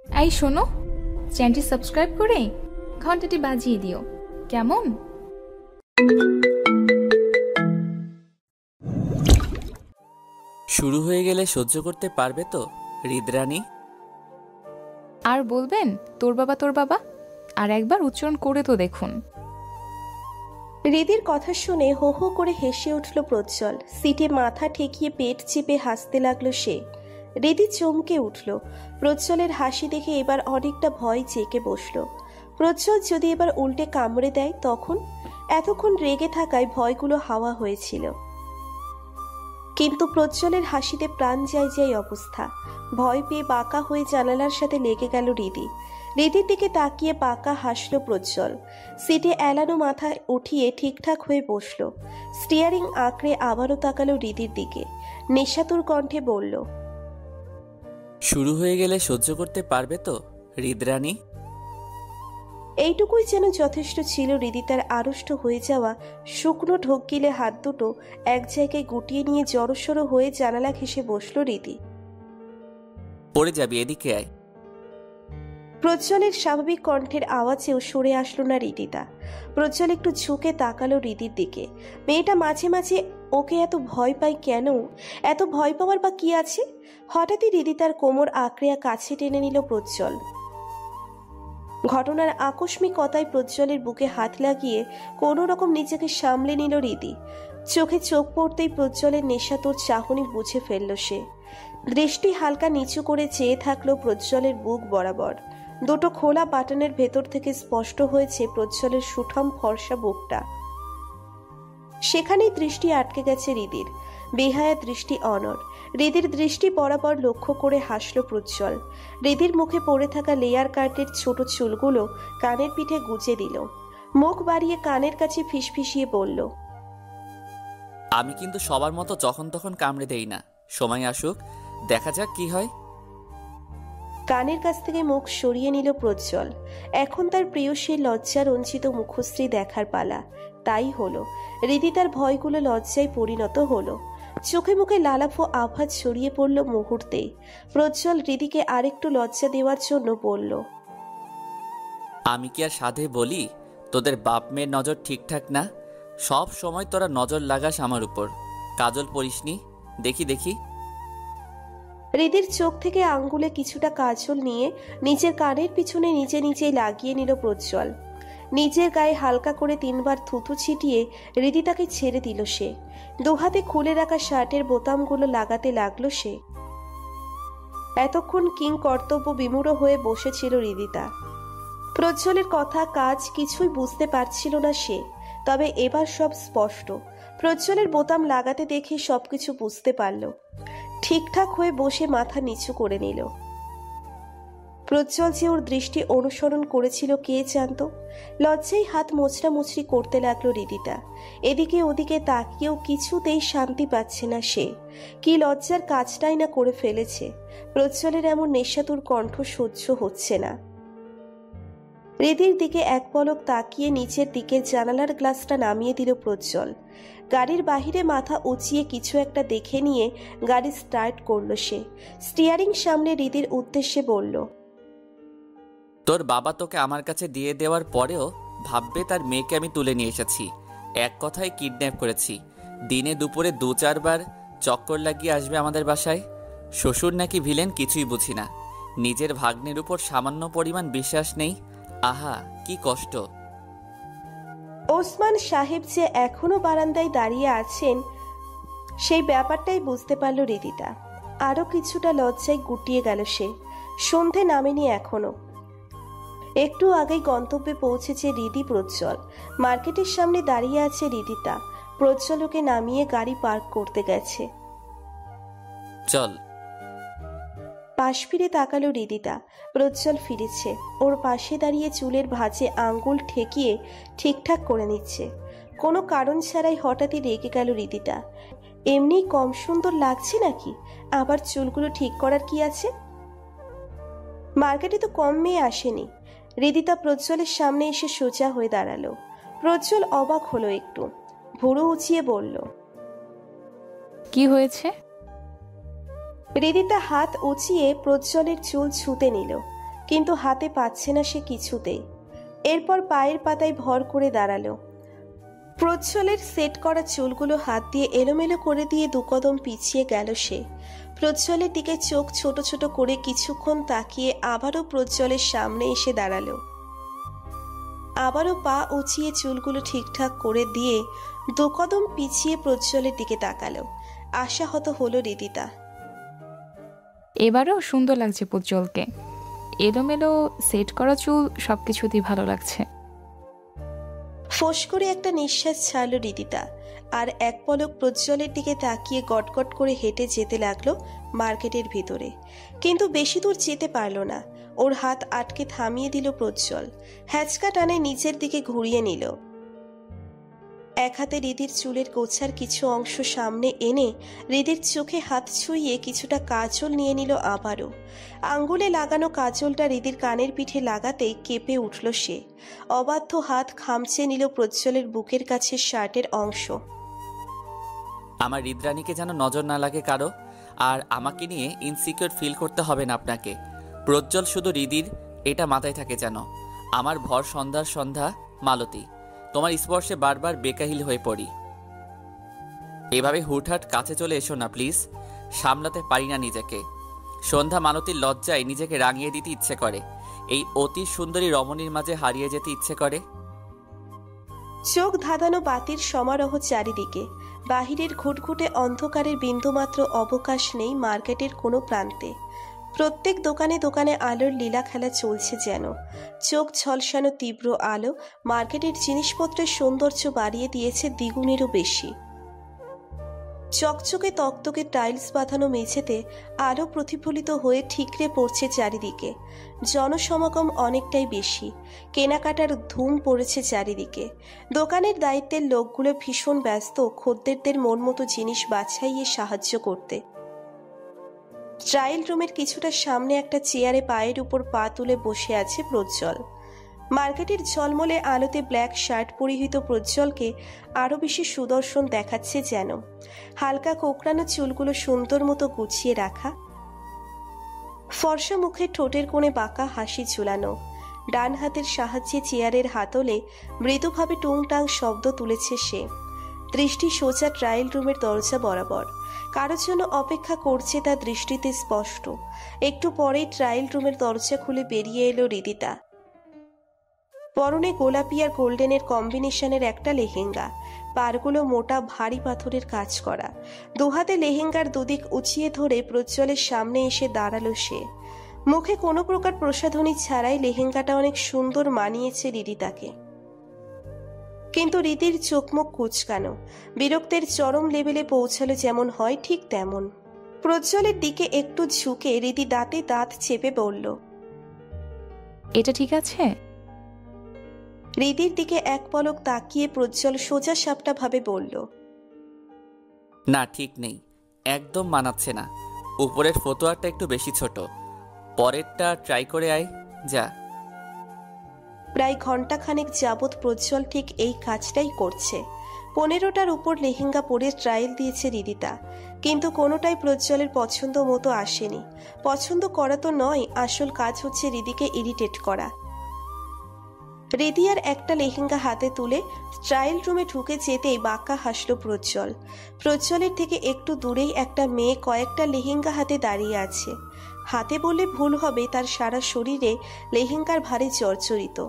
এই শোনো, চ্যানেলটি সাবস্ক্রাইব করে ঘন্টাটি বাজিয়ে দিও, কেমন? শুরু হয়ে গেলে সহ্য করতে পারবে তো হৃদরানী? আর বলবেন তোর বাবা, আর একবার উচ্চারণ করে তো দেখুন। হৃদির কথা শুনে হো হো করে হেসে উঠল প্রজ্জ্বল। সিটে মাথা ঠেকিয়ে পেট চেপে হাসতে লাগলো সে। হৃদি চমকে উঠল। প্রজ্জ্বলের হাসি দেখে এবার অনেকটা ভয় চেকে বসল। প্রজ্জ্বল যদি এবার উল্টে কামড়ে দেয় তখন? এতক্ষণ রেগে থাকায় ভয়গুলো হাওয়া হয়েছিল, কিন্তু প্রজ্জ্বলের হাসিতে প্রাণ যায় যায় অবস্থা। ভয় পেয়ে বাঁকা হয়ে জানালার সাথে লেগে গেল হৃদি। হৃদির দিকে তাকিয়ে বাঁকা হাসল প্রজ্জ্বল। সিটে এলানো মাথায় উঠিয়ে ঠিকঠাক হয়ে বসল। স্টিয়ারিং আঁকড়ে আবারও তাকালো হৃদির দিকে। নেশাতুর কণ্ঠে বলল, শুরু হয়ে গেলে সহ্য করতে পারবে তো হৃদরানী? এইটুকুই যেন যথেষ্ট ছিল হৃদি তার আড়ষ্ট হয়ে যাওয়া শুকনো ঢোক গিলে হাত দুটো এক জায়গায় গুটিয়ে নিয়ে জড়সড় হয়ে জানালা ঘেঁষে বসল হৃদি। পড়ে যাবি, এদিকে আয়। প্রজ্জ্বলের স্বাভাবিক কণ্ঠের আওয়াজেও সরে আসলো না হৃদিতা। প্রজ্জ্বল একটু ঝুঁকে তাকালো হৃদির দিকে। মেয়েটা মাঝে মাঝে ওকে এত ভয় পায় কেন? এত ভয় পাওয়ার বা কি আছে? হঠাৎই হৃদি তার কোমর আঁকড়িয়া কাছে টেনে নিল প্রজ্জ্বল। ঘটনার আকস্মিকতায় প্রজ্জ্বলের বুকে হাত লাগিয়ে কোনো রকম নিজেকে সামলে নিল হৃদি। চোখে চোখ পড়তেই প্রজ্জ্বলের নেশাতুর চাহনি বুঝে ফেলল সে। দৃষ্টি হালকা নিচু করে চেয়ে থাকলো প্রজ্জ্বলের বুক বরাবর। দুটো খোলা বাটনের ভেতর থেকে স্পষ্ট হয়েছে প্রজ্জ্বলের সুঠাম ফর্সা বুকটা। সেখানেই দৃষ্টি আটকে গেছে হৃদির। বেহায়া দৃষ্টি অনর। হৃদির দৃষ্টি বরাবর লক্ষ্য করে হাসল প্রজ্জ্বল। হৃদির মুখে পড়ে থাকা লেয়ার কাটের ছোট চুলগুলো কানের পিঠে গুজে দিল। মুখ বাড়িয়ে কানের কাছে ফিসফিসিয়ে বলল, আমি কিন্তু সবার মতো যখন তখন কামড়ে দেই না। সময় আসুক, দেখা যাক কি হয়। কানের কাছ থেকে মুখ সরিয়ে নিল প্রজ্জ্বল। এখন তার প্রিয়সীর লজ্জা রঞ্জিত মুখশ্রী দেখার পালা। তাই হলো। হৃদি তার ভয়গুলো লজ্জায় পরিণত হলো। চোখে মুখে লালাফো আভা ছড়িয়ে পড়ল মুহূর্তেই। প্রজ্জ্বল হৃদিকে আরেকটু লজ্জা দেওয়ার জন্য বলল, আমি কি আর সাধে বলি তোদের বাপ মেয়ের নজর ঠিকঠাক না? সব সময় তোরা নজর লাগাস আমার উপর। কাজল পরিসনি? দেখি দেখি। হৃদির চোখ থেকে আঙ্গুলে কিছুটা কাজল নিয়ে নিজের কানের পিছনে নিজে নিজেই লাগিয়ে নিল প্রজ্জ্বল। নিজের গায়ে হালকা করে 3 বার থুথু ছিটিয়ে হৃদি তাকে ছেড়ে দিল সে। দুহাতে খুলে রাখা শার্টের বোতামগুলো লাগাতে লাগলো সে। এতক্ষণ কিং কর্তব্য বিমূঢ় হয়ে বসেছিল হৃদিতা। প্রজ্জ্বলের কথা কাজ কিছুই বুঝতে পারছিল না সে। তবে এবার সব স্পষ্ট। প্রজ্জ্বলের বোতাম লাগাতে দেখে সবকিছু বুঝতে পারল। ঠিকঠাক হয়ে বসে মাথা নিচু করে নিল। প্রজ্জ্বল যে ওর দৃষ্টি অনুসরণ করেছিল কে জানত। লজ্জায় হাত মোছড়ামুছড়ি করতে লাগলো হৃদিতা। এদিকে ওদিকে তাকিয়েও কিছুতেই শান্তি পাচ্ছে না সে। কি লজ্জার কাজটাই না করে ফেলেছে। প্রজ্জ্বলের এমন নেশাতুর কণ্ঠ সহ্য হচ্ছে না। হৃদির দিকে এক পলক তাকিয়ে নিচের দিকের জানালার গ্লাসটা নামিয়ে দিল প্রজ্জ্বল। গাড়ির বাহিরে মাথা উঁচিয়ে কিছু একটা দেখে নিয়ে গাড়ি স্টার্ট করলো সে। স্টিয়ারিং সামনে হৃদির উদ্দেশ্যে বলল, তোর বাবা তোকে আমার কাছে দিয়ে দেওয়ার পরেও ভাববে তার মেয়েকে আমি তুলে নিয়ে এসেছি। এক কথায় কিডন্যাপ করেছি। দিনে দুপুরে 2-4 বার চক্কর লাগিয়ে আসবে আমাদের বাসায়। শ্বশুর নাকি ভিলেন কিছুই বুঝি না। নিজের ভাগ্নের উপর সামান্য পরিমাণ বিশ্বাস নেই। আহা কি কষ্ট। ওসমান সাহেব যে এখনো বারান্দায় দাঁড়িয়ে আছেন সেই ব্যাপারটাই বুঝতে পারল হৃদিতা। আরো কিছুটা লজ্জায় গুটিয়ে গেল সে। সন্ধে নামেনি এখনো। একটু আগেই গন্তব্যে পৌঁছেছে হৃদি প্রজ্জ্বল। মার্কেটের সামনে দাঁড়িয়ে আছে হৃদিতা। প্রজ্জ্বলকে নামিয়ে গাড়ি পার্ক করতে গেছে। চল। পাশ ফিরে তাকালো হৃদিতা। প্রজ্জ্বল ফিরেছে। ওর পাশে দাঁড়িয়ে চুলের ভাঁজে আঙ্গুল ঠেকিয়ে ঠিকঠাক করে নিচ্ছে। কোনো কারণ ছাড়াই হঠাৎই রেগে গেল হৃদিতা। এমনি কম সুন্দর লাগছে নাকি? আবার চুলগুলো ঠিক করার কি আছে? মার্কেটে তো কম মেয়ে আসেনি। হৃদিতা প্রজ্জ্বলের সামনে এসে সোজা হয়ে দাঁড়ালো। প্রজ্জ্বল অবাক হলো একটু। ভুরু উঁচিয়ে বলল, কি হয়েছে? হৃদিতা হাত উঁচিয়ে প্রজ্জ্বলের চুল ছুঁতে নিল। কিন্তু হাতে পাচ্ছে না সে কিছুতেই। এরপর পায়ের পাতায় ভর করে দাঁড়ালো। প্রজ্জ্বলের সেট করা চুলগুলো হাত দিয়ে এলোমেলো করে দিয়ে দুকদম পিছিয়ে গেল সে। প্রজ্জ্বলের দিকে চোখ ছোট ছোট করে কিছুক্ষণ তাকিয়ে আবারও প্রজ্জ্বলের সামনে এসে দাঁড়ালো। আবারও পা উঁচিয়ে চুলগুলো ঠিকঠাক করে দিয়ে দুকদম পিছিয়ে প্রজ্জ্বলের দিকে তাকালো। আশাহত হলো রিদিতা। এবারেও সুন্দর লাগছে প্রজ্জ্বলকে। এলোমেলো সেট করা চুল সবকিছুতেই ভালো লাগছে। ফোঁস করে একটা নিঃশ্বাস ছাড়ল রিদিতা, আর এক পলক প্রজ্জ্বলের দিকে তাকিয়ে গটগট করে হেঁটে যেতে লাগলো মার্কেটের ভিতরে। কিন্তু বেশি দূর যেতে পারল না। ওর হাত আটকে থামিয়ে দিল প্রজ্জ্বল। হ্যাচকা টানে নিচের দিকে ঘুরিয়ে নিল। এক হাতে রিদির চুলের গোছার কিছু অংশ সামনে এনে রিদির চোখে হাত ছুঁয়ে কিছুটা কাজল নিয়ে নিল আবারও। আঙ্গুলে লাগানো কাজলটা রিদির কানের পিঠে লাগাতেই কেঁপে উঠল সে। অবাধ্য হাত খামচে নিল প্রজ্জ্বলের বুকের কাছে শার্টের অংশ। আমার হৃদরানীকে যেন নজর না লাগে কারো, আর আমাকে নিয়ে ইনসিকিউর ফিল করতে হবে না আপনাকে। প্রজ্জ্বল শুধু হৃদির, এটা মাথায় থাকে যেন। আমার ভর সন্ধ্যার সন্ধ্যা মালতী, তোমার স্পর্শে বারবার বেকাহিল হয়ে পড়ি। এভাবে হুটহাট কাছে চলে এসো না প্লিজ, সামলাতে পারি না নিজেকে। সন্ধ্যা মালতীর লজ্জায় নিজেকে রাঙিয়ে দিতে ইচ্ছে করে, এই অতি সুন্দরী রমণীর মাঝে হারিয়ে যেতে ইচ্ছে করে। চোখ ধাঁধানো বাতির সমারোহ চারিদিকে। বাহিরের ঘুটঘুটে অন্ধকারের বিন্দুমাত্র অবকাশ নেই মার্কেটের কোনো প্রান্তে। প্রত্যেক দোকানে দোকানে আলোর লীলা খেলা চলছে যেন। চোখ ঝলসানো তীব্র আলো মার্কেটের জিনিসপত্রের সৌন্দর্য বাড়িয়ে দিয়েছে দ্বিগুণেরও বেশি। চকচকে তকতকে টাইলস বাঁধানো মেঝেতে আলো প্রতিফলিত হয়ে ঠিকরে পড়ছে চারিদিকে। জনসমাগম অনেকটাই বেশি। কেনাকাটার ধুম পড়েছে চারিদিকে। দোকানের দায়িত্বের লোকগুলো ভীষণ ব্যস্ত খদ্দেরদের মন মতো জিনিস বাছাইয়ে সাহায্য করতে। ট্রায়াল রুমের কিছুটা সামনে একটা চেয়ারে পায়ের উপর পা তুলে বসে আছে প্রজ্জ্বল। মার্কেটের ঝলমলে আলোতে ব্ল্যাক শার্ট পরিহিত প্রজ্জ্বলকে আরো বেশি সুদর্শন দেখাচ্ছে যেন। হালকা কোঁকড়ানো চুলগুলো সুন্দর মতো গুছিয়ে রাখা, ফর্সা মুখে ঠোঁটের কোণে বাঁকা হাসি ঝুলানো। ডান হাতের সাহায্যে চেয়ারের হাতলে মৃদুভাবে টুংটাং শব্দ তুলেছে সে। দৃষ্টি সোজা ট্রায়াল রুমের দরজা বরাবর। কারোর জন্য অপেক্ষা করছে তা দৃষ্টিতে স্পষ্ট। একটু পরেই ট্রায়াল রুমের দরজা খুলে বেরিয়ে এলো রিদিতা। পরনে গোলাপি আর গোল্ডেনের কম্বিনেশনের একটা লেহেঙ্গা, পারগুলো মোটা ভারী পাথরের কাজ করা। দুহাতে লেহেঙ্গার দুদিক উঁচিয়ে ধরে প্রজ্জ্বলের সামনে এসে দাঁড়ালো সে। মুখে কোনো প্রকার প্রসাধনী ছাড়াই লেহেঙ্গাটা অনেক সুন্দর মানিয়েছে রিদিতাকে। কিন্তু রীতির চোখ মুখ কুচকানো, বিরক্তের চরম লেভেলে পৌঁছালো যেমন হয় ঠিক তেমন। প্রজ্জ্বলের দিকে একটু ঝুঁকে রীতি দাঁতে দাঁত চেপে বলল, এটা ঠিক আছে? রীতির দিকে এক পলক তাকিয়ে প্রজ্জ্বল সোজা সাপটা ভাবে বলল, না ঠিক নেই, একদম মানাচ্ছে না। উপরের ফটোয়ারটা একটু বেশি ছোট, পরেরটা ট্রাই করে আয় যা। প্রায় ঘন্টাখানেক যাবৎ প্রজ্জ্বল ঠিক এই কাজটাই করছে। 15টার উপর লেহেঙ্গা পরে ট্রায়াল দিয়েছে রিদিতা, কিন্তু কোনোটাই প্রজ্জ্বলের পছন্দ মতো আসেনি। পছন্দ করা তো নয়, আসল কাজ হচ্ছে রিদিকে ইরিটেট করা। রিদি আর একটা লেহেঙ্গা হাতে তুলে ট্রায়াল রুমে ঢুকে যেতেই বাঁকা হাসলো প্রজ্জ্বল। প্রজ্জ্বলের থেকে একটু দূরেই একটা মেয়ে কয়েকটা লেহেঙ্গা হাতে দাঁড়িয়ে আছে। হাতে বললে ভুল হবে, তার সারা শরীরে লেহেঙ্গার ভারে জর্জরিত।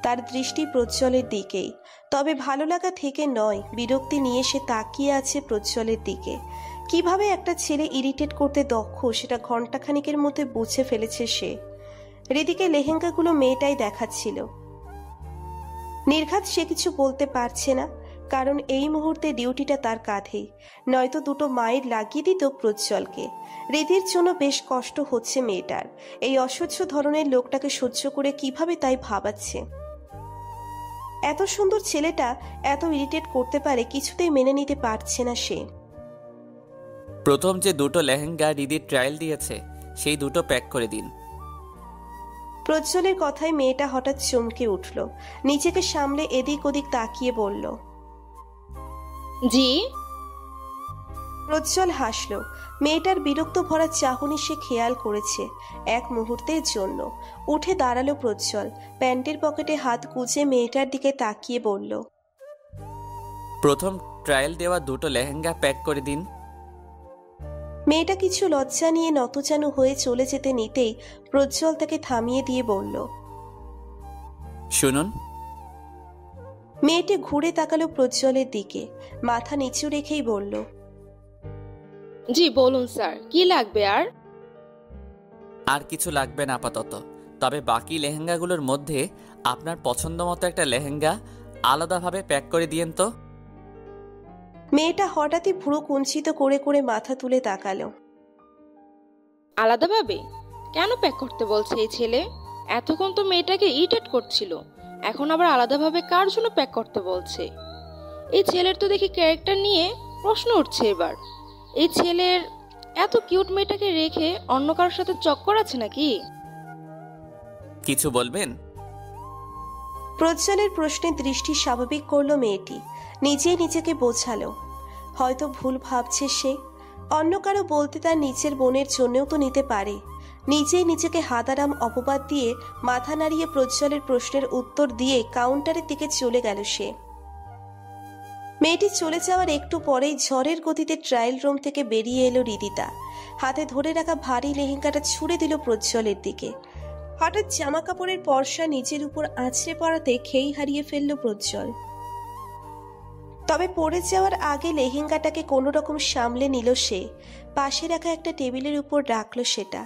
তার দৃষ্টি প্রজ্জ্বলের দিকেই, তবে ভালো লাগা থেকে নয়, বিরক্তি নিয়ে সে তাকিয়ে আছে প্রজ্জ্বলের দিকে। কিভাবে একটা ছেলে ইরিটেট করতে দক্ষ সেটা ঘন্টাখানিকের মধ্যে বুঝে ফেলেছে সে। রিদিকে লেহেঙ্গাগুলো মেয়েটাই দেখাচ্ছিল। নির্ঘাত সে কিছু বলতে পারছে না, কারণ এই মুহূর্তে ডিউটিটা তার কাঁধেই, নয়তো দুটো মায়ের লাগিয়ে দিত প্রজ্জ্বলকে। রিদির জন্য বেশ কষ্ট হচ্ছে মেয়েটার। এই অসহ্য ধরনের লোকটাকে সহ্য করে কিভাবে তাই ভাবাচ্ছে। এত সুন্দর ছেলেটা এত ইরিটেট করতে পারে কিছুতেই মেনে নিতে পারছে না সে। প্রথম যে দুটো লেহেঙ্গা রিদির ট্রায়াল দিয়েছে সেই দুটো প্যাক করে দিন। প্রজ্জ্বলের কথায় মেয়েটা হঠাৎ চমকে উঠল, নিজেকে সামলে এদিক ওদিক তাকিয়ে বলল, জি। প্রজ্জ্বল হাসল। মেয়েটার বিরক্ত ভরা চাহনি সে খেয়াল করেছে এক মুহূর্তের জন্য। উঠে দাঁড়ালো প্রজ্জ্বল, প্যান্টের পকেটে হাত গুজে মেয়েটার দিকে তাকিয়ে বলল, প্রথম ট্রায়াল দেওয়া দুটো লেহেঙ্গা প্যাক করে দিন। মেয়েটা কিছু লজ্জা নিয়ে নতজানু হয়ে চলে যেতে নিতেই প্রজ্জ্বল তাকে থামিয়ে দিয়ে বলল, শুনুন। মেয়েটি ঘুরে তাকালো প্রজ্জ্বলের দিকে, মাথা নিচু রেখেই বলল, জি বলুন স্যার, কি লাগবে? আর কিছু লাগবে না আপাতত, তবে বাকি লেহেঙ্গাগুলোর মধ্যে আপনার পছন্দ মতো একটা লেহেঙ্গা আলাদাভাবে প্যাক করে দিয়েন তো। মেয়েটা হঠাৎই ভ্রু কুঞ্চিত করে করে মাথা তুলে তাকালো। আলাদাভাবে কেন প্যাক করতে বলছে এই ছেলে? এতক্ষণ তো মেয়েটাকে ইরিটেট করছিল, এখন আবার আলাদাভাবে কার জন্য প্যাক করতে বলছে? এই ছেলের তো দেখি ক্যারেক্টার নিয়ে প্রশ্ন উঠছে এবার। এই ছেলের এত কিউট মেয়েটাকে রেখে অন্য কারোর সাথে চক্কর আছে নাকি? কিছু বলবেন? প্রজ্জ্বলের প্রশ্নে দৃষ্টি স্বাভাবিক করলো মেয়েটি, নিজেই নিজেকে বোঝালো হয়তো ভুল ভাবছে সে। অন্য কারো বলতে তার নিচের বোনের জন্যও তো নিতে পারে। নিজেই নিজেকে হাদারাম অপবাদ দিয়ে মাথা নাড়িয়ে প্রজ্জ্বলের প্রশ্নের উত্তর দিয়ে কাউন্টারের দিকে চলে গেল সে। মেয়েটি চলে যাওয়ার একটু পরেই ঝড়ের গতিতে ট্রায়াল রুম থেকে বেরিয়ে এলো রিদিতা। হাতে ধরে রাখা ভারী লেহেঙ্গাটা ছুড়ে দিল প্রজ্জ্বলের দিকে। হঠাৎ জামা কাপড়ের পর্সা নিজের উপর আছড়ে পড়াতে খেই হারিয়ে ফেলল প্রজ্জ্বল। তবে পড়ে যাওয়ার আগে লেহেঙ্গাটাকে কোনো রকম সামলে নিল সে। পাশে রাখা একটা টেবিলের উপর রাখলো সেটা।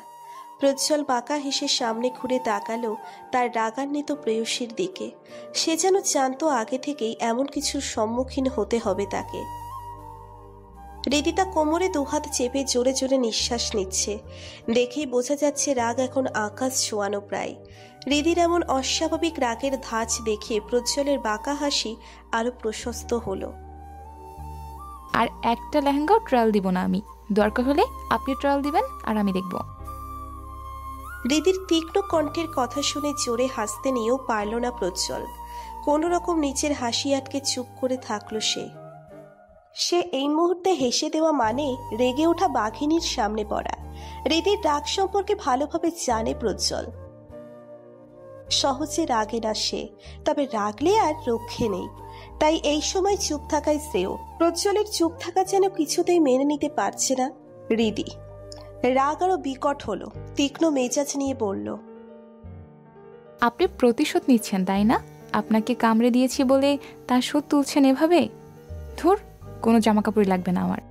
প্রজ্জ্বল বাঁকা হেসে সামনে ঘুরে তাকালো তার রাগান্বিত প্রেয়সীর দিকে। সে যেন জানতো আগে থেকেই এমন কিছুর সম্মুখীন হতে হবে তাকে। রিদিতা কোমরে দুহাত চেপে জোরে জোরে নিঃশ্বাস নিচ্ছে। দেখেই বোঝা যাচ্ছে রাগ এখন আকাশ ছোঁয়ানো প্রায়। রিদির এমন অস্বাভাবিক রাগের ধাঁচ দেখে প্রজ্জ্বলের বাঁকা হাসি আরো প্রশস্ত হলো। আর একটা লেহেঙ্গাও ট্রায়াল দিব না আমি, দরকার হলে আপনি ট্রায়াল দিবেন আর আমি দেখব। রিদির তীক্ষ্ণ কণ্ঠের কথা শুনে জোরে হাসতে নিয়েও পারল না প্রজ্জ্বল। কোনো রকম নিচের হাসি আটকে চুপ করে থাকলো সে। সে এই মুহূর্তে হেসে দেওয়া মানে রেগে ওঠা বাঘিনীর সামনে পড়া। রিদির রাগ সম্পর্কে ভালোভাবে জানে প্রজ্জ্বল। সহজে রাগে না সে, তবে রাগলে আর রক্ষে নেই। তাই এই সময় চুপ থাকাই শ্রেয়। প্রজ্জ্বলের চুপ থাকা যেন কিছুতেই মেনে নিতে পারছে না রিদি। রাগ আরো বিকট হলো, তীক্ষ্ণ মেজাজ নিয়ে বলল, আপনি প্রতিশোধ নিচ্ছেন তাই না? আপনাকে কামড়ে দিয়েছি বলে তার শোধ তুলছেন এভাবে? ধুর, কোনো জামা কাপড় লাগবে না আমার।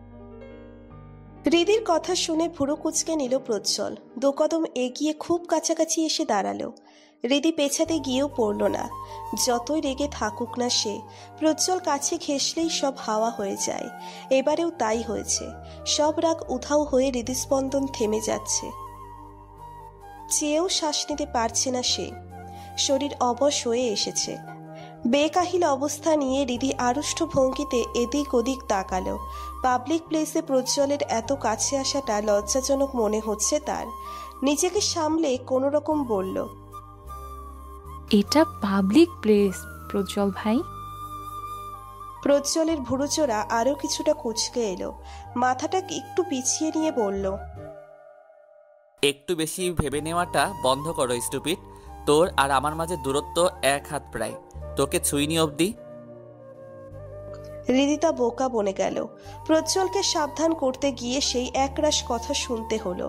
রিদির কথা শুনে ভুরু কুচকে নিল প্রজ্জ্বল। দু কদম এগিয়ে খুব কাছাকাছি এসে দাঁড়ালো। রিদি পেছাতে গিয়েও পড়ল না। যতই রেগে থাকুক না সে, প্রজ্জ্বল কাছে ঘেঁষলেই সব হাওয়া হয়ে যায়। এবারেও তাই হয়েছে। সব রাগ উধাও হয়ে হৃদস্পন্দন থেমে যাচ্ছে। চেয়েও শ্বাস নিতে পারছে না সে। শরীর অবশ হয়ে এসেছে। বেকাহিল অবস্থা নিয়ে রিদি আড়ষ্ট ভঙ্গিতে এদিক ওদিক তাকালো। পাবলিক প্লেসে প্রজ্জ্বলের এত কাছে আসাটা লজ্জাজনক মনে হচ্ছে তার। নিজেকে সামলে কোনো রকম বলল, এটা পাবলিক প্লেস প্রজ্জ্বল ভাই। প্রজ্জ্বলের ভুরুচোরা আরো কিছুটা কুঁচকে এলো। মাথাটা একটু পিছিয়ে নিয়ে বলল, একটু বেশি ভেবে নেওয়াটা বন্ধ করো স্টুপিড। তোর আর আমার মাঝে দূরত্ব 1 হাত প্রায়, তোকে ছুঁইনি অবধি। রিদিতা বোকা বনে গেল। প্রজ্জ্বলকে সাবধান করতে গিয়ে সেই একরাশ কথা শুনতে হলো।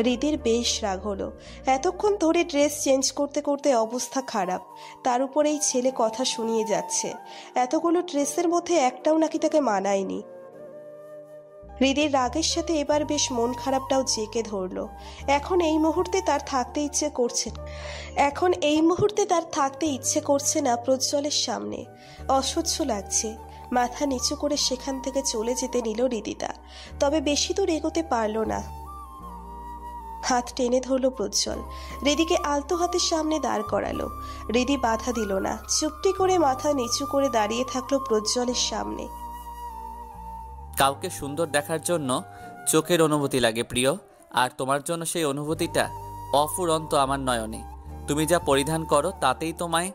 রিদির বেশ রাগ হলো। এতক্ষণ ধরে ড্রেস চেঞ্জ করতে করতে অবস্থা খারাপ, তার উপর এই ছেলে কথা শুনিয়ে যাচ্ছে। এতগুলো ড্রেসের মধ্যে একটাও নাকি তাকে মানায়নি। হৃদের রাগের সাথে এবার বেশ মন খারাপটাও জেঁকে ধরল। এখন এই মুহূর্তে তার থাকতে ইচ্ছে করছে না প্রজ্জ্বলের সামনে। অসহ্য লাগছে। মাথা নিচু করে সেখান থেকে চলে যেতে নিল রিদিতা, তবে বেশি দূর এগোতে পারল না। হাত টেনে ধরল প্রজ্জ্বল, রিদিকে আলতো হাতের সামনে দাঁড় করালো। রিদি বাধা দিল না, চুপটি করে মাথা নিচু করে দাঁড়িয়ে থাকলো প্রজ্জ্বলের সামনে। কাউকে সুন্দর দেখার জন্য চোখের অনুভূতি লাগে প্রিয়, আর তোমার জন্য সেই অনুভূতিটা অফুরন্ত আমার নয়নে। তুমি যা পরিধান করো তাতেই তোমায়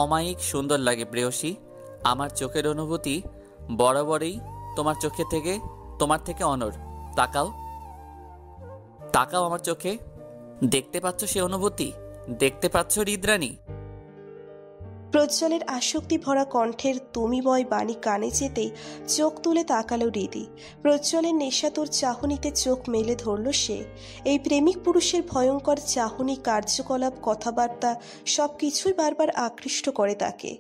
অমায়িক সুন্দর লাগে প্রেয়সী। আমার চোখের অনুভূতি বরাবরই তোমার চোখে থেকে তোমার থেকে অনর। তাকাও, তাকাও আমার চোখে। দেখতে পাচ্ছ সে অনুভূতি? দেখতে পাচ্ছ হৃদরানী? প্রজ্জ্বলের আসক্তি ভরা কণ্ঠের তুমিময় বাণী কানে যেতেই চোখ তুলে তাকালো হৃদি। প্রজ্জ্বলের নেশাতুর চাহনিতে চোখ মেলে ধরল সে। এই প্রেমিক পুরুষের ভয়ঙ্কর চাহনি, কার্যকলাপ, কথাবার্তা সবকিছুই বারবার আকৃষ্ট করে তাকে।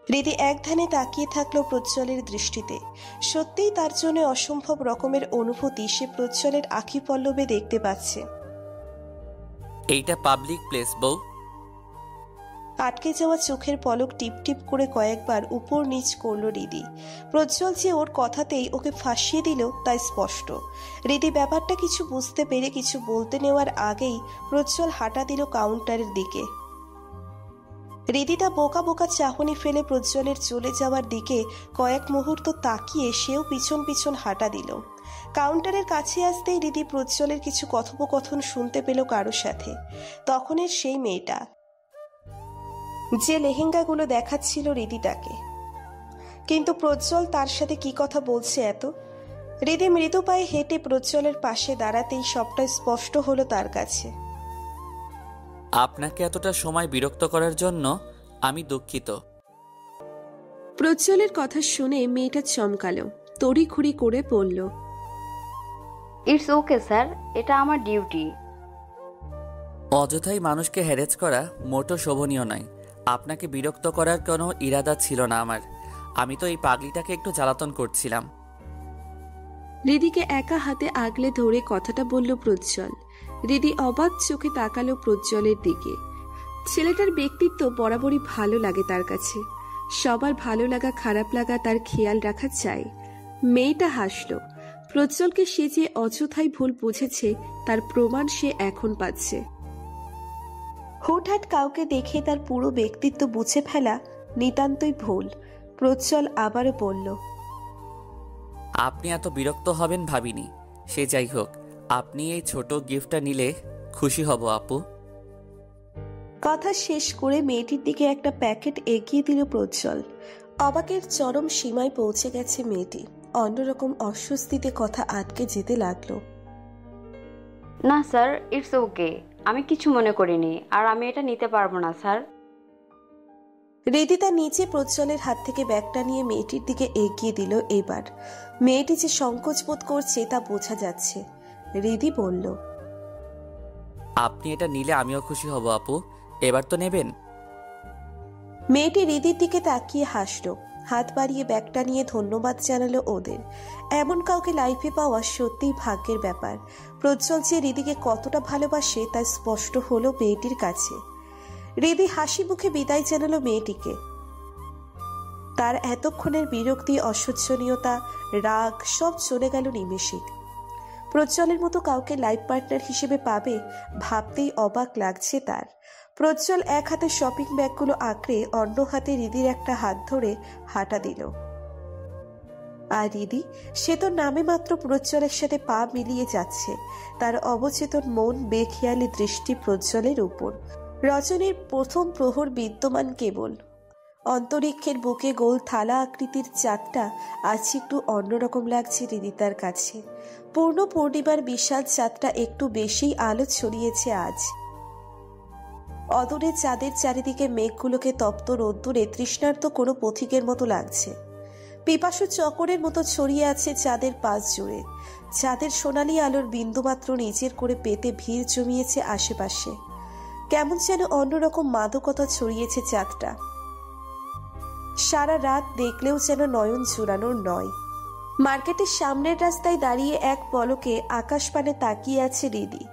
হৃদি এক ধ্যানে তাকিয়ে থাকলো প্রজ্জ্বলের দৃষ্টিতে। সত্যিই তার জন্য অসম্ভব রকমের অনুভূতি সে প্রজ্জ্বলের আখি পল্লবে দেখতে পাচ্ছে। এইটা পাবলিক প্লেস বউ। আটকে যাওয়া চোখের পলক টিপ টিপ করে কয়েকবার উপর নিচ করল হৃদি। প্রজ্জ্বল যে ওর কথাতেই ওকে ফাঁসিয়ে দিল তাই স্পষ্ট। হৃদি ব্যাপারটা কিছু বুঝতে পেরে কিছু বলতে নেওয়ার আগেই প্রজ্জ্বল হাঁটা দিল কাউন্টারের দিকে। হৃদি তা বোকা বোকা চাহনি ফেলে প্রজ্জ্বলের চলে যাওয়ার দিকে কয়েক মুহূর্ত তাকিয়ে সেও পিছন পিছন হাঁটা দিল। কাউন্টারের কাছে আসতেই হৃদি প্রজ্জ্বলের কিছু কথোপকথন শুনতে পেল কারো সাথে। তখনের সেই মেয়েটা যে লেহেঙ্গাগুলো দেখাচ্ছিল হৃদি তাকে। কিন্তু প্রজ্জ্বল তার সাথে কি কথা বলছে এত? হৃদি মৃদু পায়ে হেঁটে প্রজ্জ্বলের পাশে দাঁড়াতেই সবটা স্পষ্ট হলো তার কাছে। আপনাকে এতটা সময় বিরক্ত করার জন্য আমি দুঃখিত। প্রজ্জ্বলের কথা শুনে মেয়েটা চমকালো, তড়িঘড়ি করে বলল, ইটস ওকে স্যার, এটা আমার ডিউটি। অযথাই মানুষকে হ্যারেজ করা মোটো শোভনীয় নয়। আপনাকে বিরক্ত করার কোনো ইরাদা ছিল না আমার। আমি তো এই পাগলিটাকে একটু জ্বালাতন করছিলাম। হৃদিকে একা হাতে আগলে ধরে কথাটা বলল প্রজ্জ্বল। হৃদি অবাক চোখে তাকালো প্রজ্জ্বলের দিকে। ছেলেটার ব্যক্তিত্ব বরাবরই ভালো লাগে তার কাছে। সবার ভালো লাগা খারাপ লাগা তার খেয়াল রাখা চাই। মেয়েটা হাসলো। প্রজ্জ্বলকে সে যে অযথাই ভুল বুঝেছে তার প্রমাণ সে এখন পাচ্ছে। হুটহাট কাউকে দেখে তার পুরো ব্যক্তিত্ব বুঝে ফেলা নিতান্তই ভুল। প্রজ্জ্বল আবারও বলল, আপনি এত বিরক্ত হবেন ভাবিনি। সে যাই হোক, আপনি এই ছোট গিফটটা নিলে খুশি হব আপু। কথা শেষ করে মেয়েটির দিকে একটা প্যাকেট এগিয়ে দিল প্রজ্জ্বল। অবাকের চরম সীমায় পৌঁছে গেছে মেয়েটি। অন্যরকম অস্বস্তিতে কথা আটকে যেতে লাগলো। না স্যার, ইটস ওকে, আমি কিছু মনে করিনি, আর আমি এটা নিতে পারবো না স্যার। হৃদি তার নিচে প্রজ্জ্বলের হাত থেকে ব্যাগটা নিয়ে মেয়েটির দিকে এগিয়ে দিল। এবার মেয়েটি যে সংকোচ বোধ করছে তা বোঝা যাচ্ছে। হৃদি বলল, আপনি এটা নিলে আমিও খুশি হব আপু। এবার তো নেবেন? মেয়েটি হৃদির দিকে তাকিয়ে হাসল। হাত বাড়িয়ে ব্যাগটা নিয়ে ধন্যবাদ জানালো ওদের। এমন কাউকে লাইফে পাওয়া সত্যিই ভাগ্যের ব্যাপার। প্রজ্জ্বল যে হৃদিকে কতটা ভালোবাসে তা স্পষ্ট হলো মেয়েটির কাছে। হৃদি হাসি মুখে বিদায় জানালো মেয়েটিকে। তার এতক্ষণের বিরক্তি, অসহ্যনীয়তা, রাগ সব চলে গেল নিমেষে। প্রজ্জ্বলের মতো কাউকে লাইফ পার্টনার হিসেবে পাবে ভাবতেই অবাক লাগছে তার। প্রজ্জ্বল এক হাতে শপিং ব্যাগগুলো আঁকড়ে অন্য হাতে হৃদির একটা হাত ধরে হাঁটা দিল। আর হৃদি, সে তো নামে মাত্র প্রজ্জ্বলের সাথে পা মিলিয়ে যাচ্ছে। তার অবচেতন মন, বেখেয়ালি দৃষ্টি প্রজ্জ্বলের উপর। রজনীর প্রথম প্রহর বিদ্যমান কেবল। অন্তরিক্ষের বুকে গোল থালা আকৃতির চাঁদটা আজ একটু অন্যরকম লাগছে হৃদিতার কাছে। পূর্ণ পূর্ণিমার বিশাল চাঁদটা একটু বেশি আলো ছড়িয়েছে আজ। অদূরে চাঁদের চারিদিকে মেঘগুলোকে তপ্ত রোদ্দুরে তৃষ্ণার্ত কোনো পথিকের মতো লাগছে। পিপাসু চকরের মতো ছড়িয়ে আছে চাঁদের পাশ জুড়ে। চাঁদের সোনালি আলোর বিন্দুমাত্র নিজের করে পেতে ভিড় জমিয়েছে আশেপাশে। কেমন যেন অন্যরকম মাদকতা ছড়িয়েছে চাঁদটা। সারা রাত দেখলেও যেন নয়ন জুড়ানোর নয়। মার্কেটের সামনের রাস্তায় দাঁড়িয়ে এক পলকে আকাশ পানে তাকিয়ে আছে হৃদি।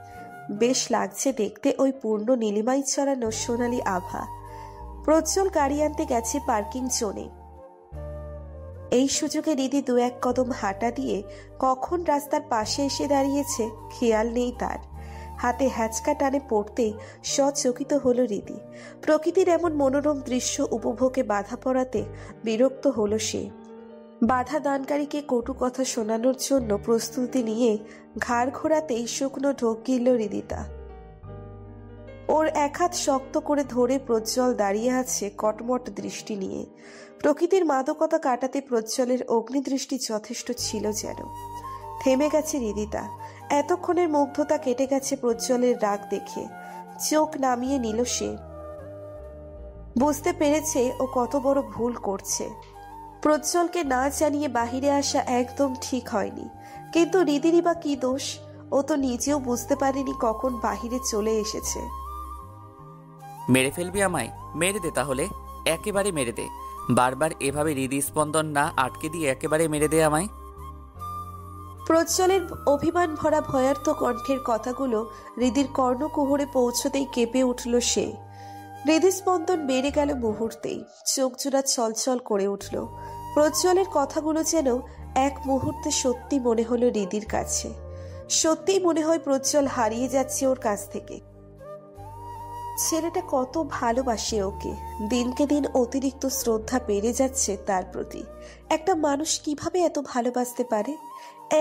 বেশ লাগছে দেখতে ওই পূর্ণ নীলিমায় ছড়ানো সোনালি আভা। প্রজ্জ্বল গাড়ি আনতে গেছে পার্কিং জোনে। এই সুযোগে হৃদি দু এক কদম হাঁটা দিয়ে কখন রাস্তার পাশে এসে দাঁড়িয়েছে খেয়াল নেই তার। হাতে হ্যাচকা টানে পড়তেই সচকিত হলো হৃদি। প্রকৃতির এমন মনোরম দৃশ্য উপভোগে বাধা পড়াতে বিরক্ত হলো সে। বাধা দানকারীকে কটু কথা শোনানোর জন্য প্রস্তুতি নিয়ে ঘাড় ঘোরাতেই শুকনো ঢোক গিলল হৃদিতা। ওর এক হাত শক্ত করে ধরে প্রজ্জ্বল দাঁড়িয়ে আছে কটমট দৃষ্টি নিয়ে। প্রকৃতির মাদকতা কাটাতে প্রজ্জ্বলের অগ্নিদৃষ্টি যথেষ্ট ছিল যেন। থেমে গেছে হৃদিতা। এতক্ষণের মুগ্ধতা কেটে গেছে প্রজ্জ্বলের রাগ দেখে। চোখ নামিয়ে নিল সে। বুঝতে পেরেছে ও কত বড় ভুল করছে। প্রজ্জ্বলকে না জানিয়ে বাহিরে আসা একদম ঠিক হয়নি, কিন্তু হৃদিরই বা কি দোষ? ও তো নিজেও বুঝতে পারেনি কখন বাহিরে চলে এসেছে। মেরে ফেলবি আমায়? মেরে দে তাহলে, একেবারে মেরে দে। বারবার এভাবে হৃদস্পন্দন না আটকে দিয়ে একেবারে মেরে দে আমায়। প্রজ্জ্বলের অভিমান ভরা ভয়ার্থ কণ্ঠের কথাগুলো হৃদির কর্ণকুহরে পৌঁছতেই কেঁপে উঠল সে। হৃদস্পন্দন বেড়ে গেল মুহূর্তেই, চোখ জোড়া ছলছল করে উঠল। প্রজ্জ্বলের কথাগুলো যেন এক মুহূর্তে সত্যি মনে হলো হৃদির কাছে। সত্যিই মনে হয় প্রজ্জ্বল হারিয়ে যাচ্ছে ওর কাছ থেকে। ছেলেটা কত ভালোবাসে ওকে। দিনকে দিন অতিরিক্ত শ্রদ্ধা বেড়ে যাচ্ছে তার প্রতি। একটা মানুষ কিভাবে এত ভালোবাসতে পারে?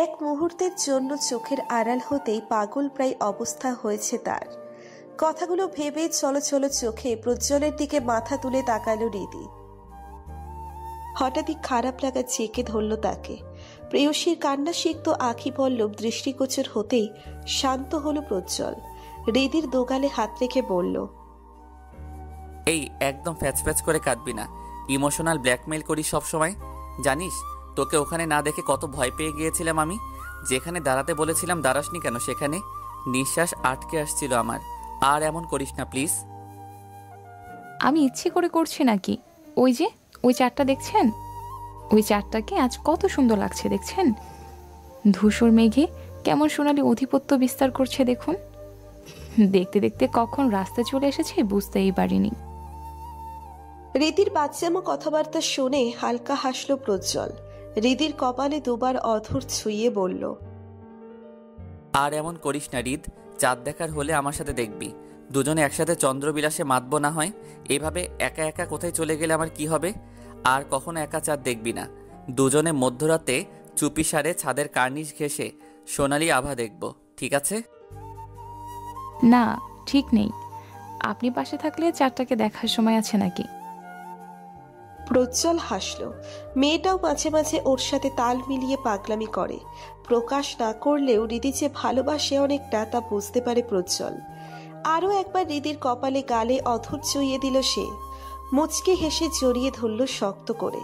এক মুহূর্তের জন্য চোখের আড়াল হতেই পাগল প্রায় অবস্থা হয়েছে তার। কথাগুলো ভেবে ছলছল চোখে প্রজ্জ্বলের দিকে মাথা তুলে তাকালো হৃদি। হঠাৎই খারাপ লাগা চেকে ধরল তাকে। প্রেয়সীর কান্না সিক্ত আঁখি পল্লব দৃষ্টিগোচর হতেই শান্ত হলো প্রজ্জ্বল। হৃদির দোগালে হাত রেখে বলল, এই একদম ফ্যাচ ফ্যাচ করে কাঁদবি না। ইমোশনাল ব্ল্যাকমেইল করি সব সময়, জানিস? তোকে ওখানে না দেখে কত ভয় পেয়ে গিয়েছিলাম আমি। যেখানে দাঁড়াতে বলেছিলাম দাঁড়াসনি কেন? সেখানে নিঃশ্বাস আটকে আসছিল আমার। আর এমন করিস না প্লিজ। আমি ইচ্ছে করে করছি নাকি? ওই যে ওই চারটা দেখছেন? ওই চারটাকে আজ কত সুন্দর লাগছে দেখছেন? ধূসর মেঘে কেমন সোনালি আধিপত্য বিস্তার করছে দেখুন। দেখতে দেখতে কখন রাস্তায় চলে এসেছে বুঝতেই পারিনি। হৃদির বাচ্চামো কথাবার্তা শুনে হালকা হাসল প্রজ্জ্বল। হৃদির কপালে দুবার অধর ছুঁয়ে বলল, আর এমন করিস না হৃদ। চাঁদ দেখার হলে আমার সাথে দেখবি। দুজনে একসাথে চন্দ্রবিলাসে মাতবো না হয়। এভাবে একা একা কোথায় চলে গেলে আমার কি হবে? আর কখনো একা চাঁদ দেখবি না। দুজনে মধ্যরাতে চুপিসারে ছাদের কার্নিশ ঘেঁষে সোনালি আভা দেখব, ঠিক আছে? না, ঠিক নেই। আপনি পাশে থাকলে চারটাকে দেখার সময় আছে নাকি? প্রজ্জ্বল হাসল। মেয়েটাও মাঝে মাঝে ওর সাথে তাল মিলিয়ে পাগলামি করে। প্রকাশ না করলেও হৃদি যে ভালোবাসে অনেকটা তা বুঝতে পারে প্রজ্জ্বল। আরও একবার হৃদির কপালে গালে অধর চুইয়ে দিল সে। মুচকে হেসে জড়িয়ে ধরল শক্ত করে।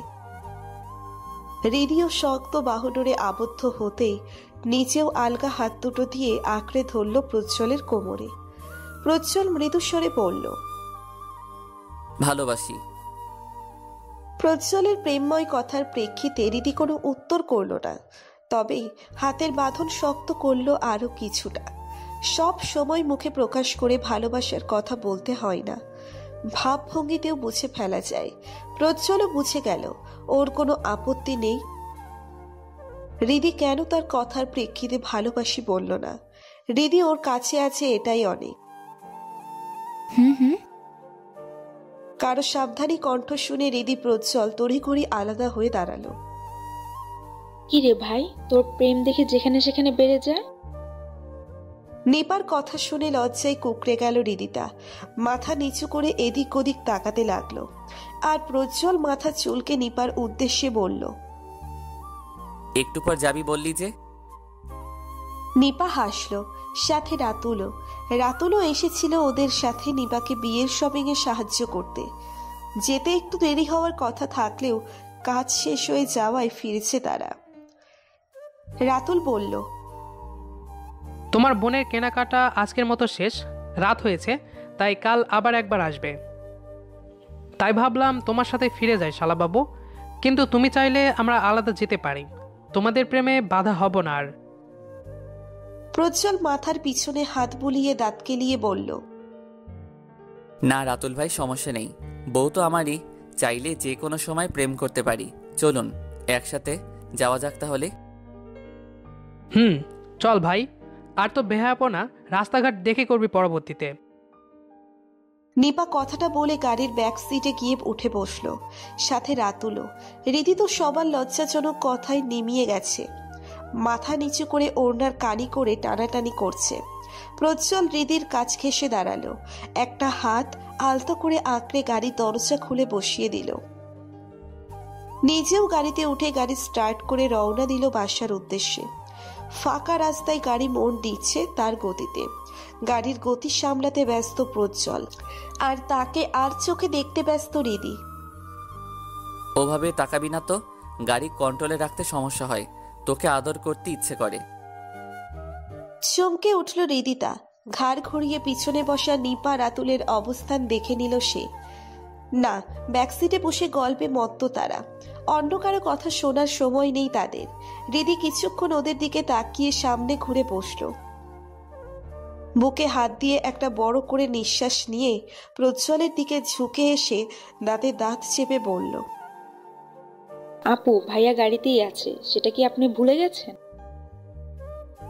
হৃদিও শক্ত বাহুডোরে আবদ্ধ হতেই নিচেও আলগা হাত দুটো দিয়ে আঁকড়ে ধরল প্রজ্জ্বলের কোমরে। প্রজ্জ্বল মৃদুস্বরে বলল, ভালোবাসি। প্রজ্জ্বলের প্রেমময় কথার প্রেক্ষিতে হৃদি কোনো উত্তর করল না, তবে হাতের বাঁধন শক্ত করল আরো কিছুটা। সব সময় মুখে প্রকাশ করে ভালোবাসার কথা বলতে হয় না, ভাবভঙ্গিতেও বুঝে ফেলা যায়। প্রজ্জ্বলও বুঝে গেল ওর কোনো আপত্তি নেই। হৃদি কেন তার কথার প্রেক্ষিতে ভালোবাসি বলল না? হৃদি ওর কাছে আছে এটাই অনেক। হুম। কারো সাবধানী কণ্ঠ শুনে হৃদি প্রজ্জ্বল তড়িঘড়ি আলাদা হয়ে দাঁড়ালো। কি রে ভাই, তোর প্রেম দেখে যেখানে সেখানে বেড়ে যায়। নিপার কথা শুনে লজ্জায় কুকড়ে গেল হৃদিতা। মাথা নিচু করে এদিক ওদিক তাকাতে লাগলো। আর প্রজ্জ্বল মাথা চুলকে নিপার উদ্দেশ্যে বলল, একটু পর যাবি বললি যে? নিপা হাসলো, সাথে রাতুলও। রাতুলও এসেছিল ওদের সাথে নিপাকে বিয়ের শপিং এ সাহায্য করতে। যেতে একটু দেরি হওয়ার কথা থাকলেও কাজ শেষ হয়ে যাওয়ায় ফিরেছে তারা। রাতুল বলল, তোমার বোনের কেনাকাটা আজকের মতো শেষ, রাত হয়েছে, তাই কাল আবার একবার আসবে। তাই ভাবলাম তোমার সাথে ফিরে যাই শালাবাবু, কিন্তু তুমি চাইলে আমরা আলাদা যেতে পারি। তোমাদের প্রেমে বাধা হব না আর। প্রজ্জ্বল মাথার পিছনে হাত বুলিয়ে দাঁত কেলিয়ে বলল, না রাতুল ভাই, সমস্যা নেই। বউ তো আমারই, চাইলে যে কোনো সময় প্রেম করতে পারি। চলুন একসাথে যাওয়া যাক তাহলে। চল ভাই। আর তো বেহায়াপনা রাস্তাঘাট দেখে করবি পরবর্তীতে। নিপা কথাটা বলে গাড়ির ব্যাক সিটে গিয়ে উঠে বসলো, সাথে রাতুলও। রীতি তো সবার লজ্জাজনক কথায় নেমিয়ে গেছে। মাথা নিচু করে ওড়নার কানি করে টানাটানি করছে। প্রজ্জ্বল হৃদির কাছ ঘেঁষে দাঁড়ালো, একটা হাত আলতো করে আঁকড়ে গাড়ির দরজা খুলে বসিয়ে দিল। নিজেও গাড়িতে উঠে গাড়ি স্টার্ট করে রওনা দিল বাসার উদ্দেশ্যে। ফাঁকা রাস্তায় গাড়ি মোড় দিচ্ছে তার গতিতে। গাড়ির গতি সামলাতে ব্যস্ত প্রজ্জ্বল, আর তাকে আর চোখে দেখতে ব্যস্ত হৃদি। ওভাবে তাকাবি না তো, গাড়ি কন্ট্রোলে রাখতে সমস্যা হয়। তোকে আদর করতে ইচ্ছে করে। চমকে উঠল হৃদিতা। ঘাড় ঘুরিয়ে পিছনে বসা নিপা রাতুলের অবস্থান দেখে নিল সে। না, ব্যাকসিটে বসে গল্পে মত্ত তারা। অন্য কারো কথা শোনার সময় নেই তাদের। হৃদি কিছুক্ষণ ওদের দিকে তাকিয়ে সামনে ঘুরে বসল। বুকে হাত দিয়ে একটা বড় করে নিঃশ্বাস নিয়ে প্রজ্জ্বলের দিকে ঝুঁকে এসে দাঁতে দাঁত চেপে বলল, আপু, ভাইয়া গাড়িতেই আছে, সেটা কি আপনি ভুলে গেছেন?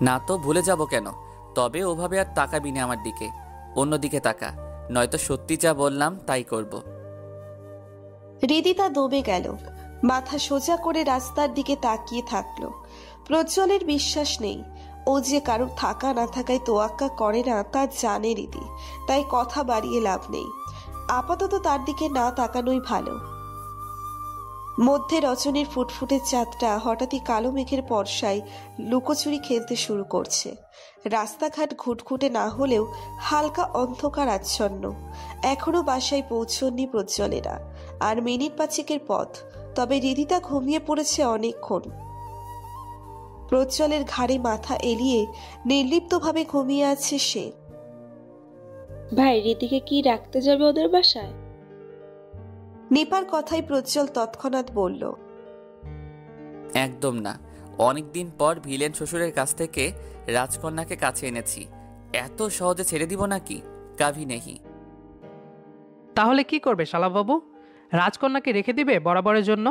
না তো, ভুলে যাব কেন? তবে ওভাবে আর তাকাবি না আমার দিকে, অন্যদিকে তাকা, নয়তো সত্যি যা বললাম তাই করব। হৃদিতা দমে গেল, মাথা সোজা করে রাস্তার দিকে তাকিয়ে থাকলো। প্রজ্জ্বলের বিশ্বাস নেই। ও যে কারোর থাকা না থাকায় তোয়াক্কা করে না তা জানে হৃদি, তাই কথা বাড়িয়ে লাভ নেই। আপাতত তার দিকে না তাকানোই ভালো। মধ্যে রজনীর ফুটফুটে চাঁদটা হঠাৎই কালো মেঘের বর্ষায় লুকোচুরি খেলতে শুরু করছে। রাস্তাঘাট ঘুটঘুটে না হলেও হালকা অন্ধকার আচ্ছন্ন। এখনো বাসায় পৌঁছননি প্রজ্জ্বলেরা, আর মিনিট পাঁচেকের পথ। তবে হৃদিতা ঘুমিয়ে পড়েছে অনেকক্ষণ। প্রজ্জ্বলের ঘাড়ে মাথা এলিয়ে নির্লিপ্তভাবে ঘুমিয়ে আছে সে। ভাই, রীতিকে কি রাখতে যাবে ওদের বাসায়? নিপার কথাই প্রজ্জ্বল তৎক্ষণাৎ বলল, একদম না। অনেকদিন পর ভিলেন শ্বশুরের কাছ থেকে রাজকন্যাকে কাছে এনেছি, এত সহজে ছেড়ে দিব নাকি? কাভি নেহি। তাহলে কি করবে শালাবাবু? রাজকন্যাকে রেখে দিবে বরাবরের জন্য?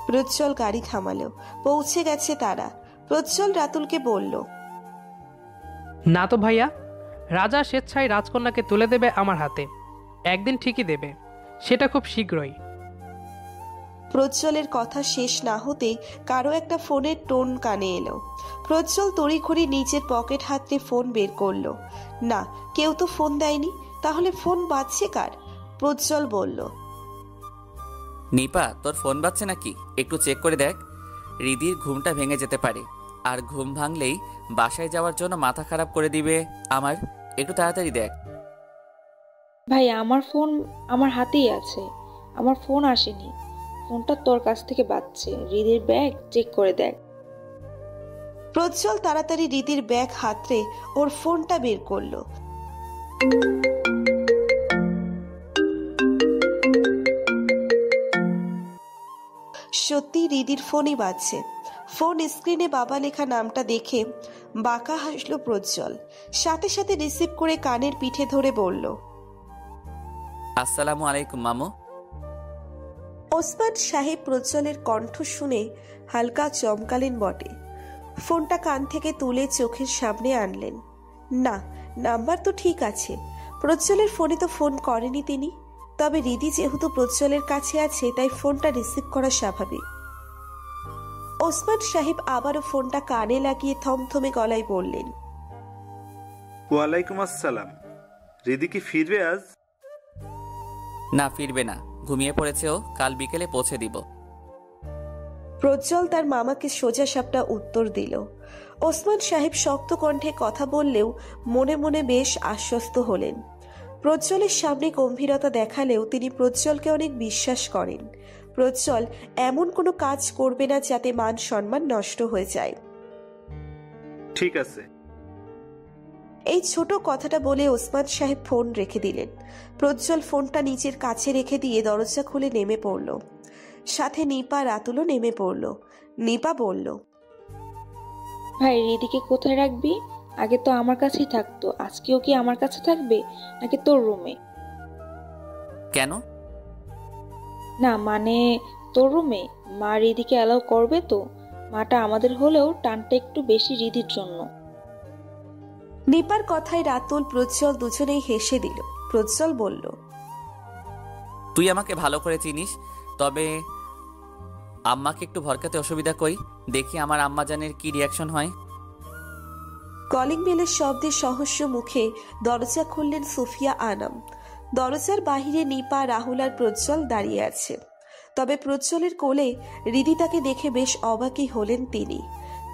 প্রজ্জ্বল গাড়ি থামালো। পৌঁছে গেছে তারা। প্রজ্জ্বল রাতুলকে বলল, না তো ভাইয়া, রাজা স্বেচ্ছায় রাজকন্যাকে তুলে দেবে আমার হাতে। একদিন ঠিকই দেবে, সেটা খুব শীঘ্রই। প্রজ্জ্বলের কথা শেষ না হতেই কারো একটা ফোনের টোন কানে এলো। প্রজ্জ্বল তড়িঘড়ি নিচের পকেট হাতে ফোন বের করলো। না, কেউ তো ফোন দেয়নি, তাহলে ফোন বাজছে কার? প্রজ্জ্বল বলল, নিপা, তোর ফোন বাজছে নাকি? একটু চেক করে দেখ। হৃদির ঘুমটা ভেঙে যেতে পারে, আর ঘুম ভাঙলেই বাসায় যাওয়ার জন্য মাথা খারাপ করে দিবে আমার। একটু তাড়াতাড়ি দেখ। ভাই, আমার ফোন আমার হাতেই আছে, আমার ফোন আসেনি। ফোনটা তোর কাছ থেকে বাজছে। হৃদির ব্যাগ চেক করে দেখ। প্রজ্জ্বল তাড়াতাড়ি রীতির ব্যাগ হাতড়ে ওর ফোনটা বের করলো। সত্যি হৃদির ফোনই বাজছে। ফোন স্ক্রিনে বাবা লেখা নামটা দেখে বাঁকা হাসলো প্রজ্জ্বল। সাথে সাথে রিসিভ করে কানের পিঠে ধরে বলল, আসসালামু আলাইকুম মামু। ওসমান সাহেব প্রজ্জ্বলের কণ্ঠ শুনে হালকা চমকালেন বটে। ফোনটা কান থেকে তুলে চোখের সামনে আনলেন। না, নাম্বার তো ঠিক আছে। প্রজ্জ্বলের ফোনে তো ফোন করেনি তিনি। তবে হৃদি যেহেতু প্রজ্জ্বলের কাছে আছে, তাই ফোনটা রিসিভ করা স্বাভাবিক। ওসমান সাহেব আবারও ফোনটা কানে লাগিয়ে থমথমে গলায় বললেন, ওয়ালাইকুম আসসালাম। হৃদি কি ফিরবে আজ? না, ফিরবে না, ঘুমিয়ে পড়েছে ও। কাল বিকেলে পৌঁছে দিব। প্রজ্জ্বল তার মামাকে সোজা সাপটা উত্তর দিল। ওসমান সাহেব শক্ত কণ্ঠে কথা বললেও মনে মনে বেশ আশ্বস্ত হলেন। প্রজ্জ্বলের সামনে গম্ভীরতা দেখালেও তিনি প্রজ্জ্বলকে অনেক বিশ্বাস করেন। প্রজ্জ্বল এমন কোনো কাজ করবে না যাতে মান সম্মান নষ্ট হয়ে যায়। ঠিক আছে। এই ছোট কথাটা বলে ওসমান সাহেব ফোন রেখে দিলেন। প্রজ্জ্বল ফোনটা নিচের কাছে রেখে দিয়ে দরজা খুলে নেমে পড়ল। সাথে নিপা রাতুলও নেমে পড়ল। নিপা বলল, ভাই, হৃদিকে কোথায় রাখবি? আগে তো আমার কাছেই থাকতো, আজকেও কি আমার কাছে থাকবে নাকি তোর রুমে? কেন? না মানে, তোর রুমে। মা হৃদিকে অ্যালাউ করবে তো? মাটা আমাদের হলেও টানটা একটু বেশি হৃদির জন্য। নিপার কথায় রাতুল প্রজ্জ্বল দুজনেই হেসে দিল। প্রজ্জ্বল বলল, তুই আমাকে ভালো করে চিনিস, তবে আম্মাকে একটু ভরকাতে অসুবিধা কই, দেখি আমার আম্মা জানের কি রিয়াকশন হয়। কলিং বেলের শব্দে সহস্র মুখে দরজা খুললেন সুফিয়া আনাম। দরজার বাহিরে নিপা, রাহুল আর প্রজ্জ্বল দাঁড়িয়ে আছে। তবে প্রজ্জ্বলের কোলে রিদি তাকে দেখে বেশ অবাকই হলেন তিনি।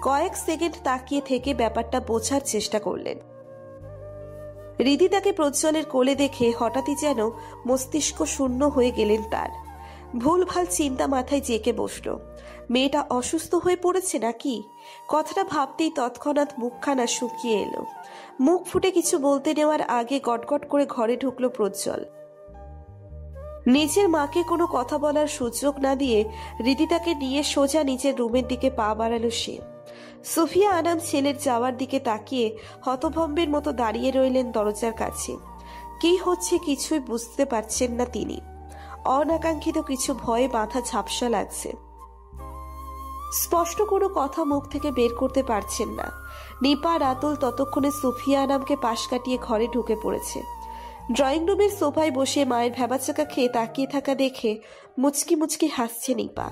কয়েক সেকেন্ড তাকিয়ে থেকে ব্যাপারটা বোঝার চেষ্টা করলেন। রিদি তাকে প্রজ্জ্বলের কোলে দেখে হঠাৎই যেন মস্তিষ্ক শূন্য হয়ে গেলেন তার। ভুলভাল চিন্তা মাথায় জেঁকে বসল। মেয়েটা অসুস্থ হয়ে পড়েছে নাকি? কথাটা ভাবতেই তৎক্ষণাৎ মুখখানা শুকিয়ে এলো। মুখ ফুটে কিছু বলতে নেওয়ার আগে গটগট করে ঘরে ঢুকলো প্রজ্জ্বল। নিজের মাকে কোনো কথা বলার সুযোগ না দিয়ে রিদি তাকে নিয়ে সোজা নিজের রুমের দিকে পা বাড়ালো সে। সুফিয়া আনাম ছেলের যাওয়ার দিকে তাকিয়ে হতভম্বের মতো দাঁড়িয়ে রইলেন দরজার কাছে। কি হচ্ছে কিছুই বুঝতে পারছেন না তিনি। অনাকাঙ্ক্ষিত কিছু ভয়ে মাথা ঝাপসা লাগছে। স্পষ্ট কোনো কথা মুখ থেকে বের করতে পারছেন না। নিপা, রাতুল ততক্ষণে সুফিয়া আনামকে পাশ কাটিয়ে ঘরে ঢুকে পড়েছে। ড্রয়িং রুমের সোফায় বসে মায়ের ভেবাচাকা খেয়ে তাকিয়ে থাকা দেখে মুচকি মুচকি হাসছে নিপা।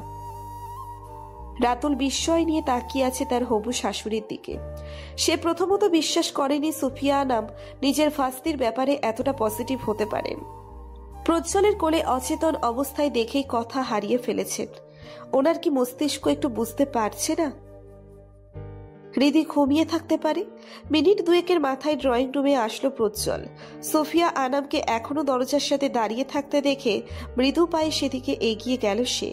রাতুল বিস্ময় নিয়ে তাকিয়ে আছে তার হবু শাশুড়ির দিকে। সে প্রথমত বিশ্বাস করেনি সুফিয়া আনাম নিজের ফাস্তির ব্যাপারে এতটা পজিটিভ হতে পারেন। প্রজ্জ্বলের কোলে অচেতন অবস্থায় দেখেই কথা হারিয়ে ফেলেছেন। ওনার কি মস্তিষ্ক একটু বুঝতে পারছে না? রিদি ঘুমিয়ে থাকতে পারে। মিনিট দুয়েকের মাথায় ড্রয়িং রুমে আসলো প্রজ্জ্বল। সুফিয়া আনামকে এখনো দরজার সাথে দাঁড়িয়ে থাকতে দেখে মৃদু পায়ে সেদিকে এগিয়ে গেল সে।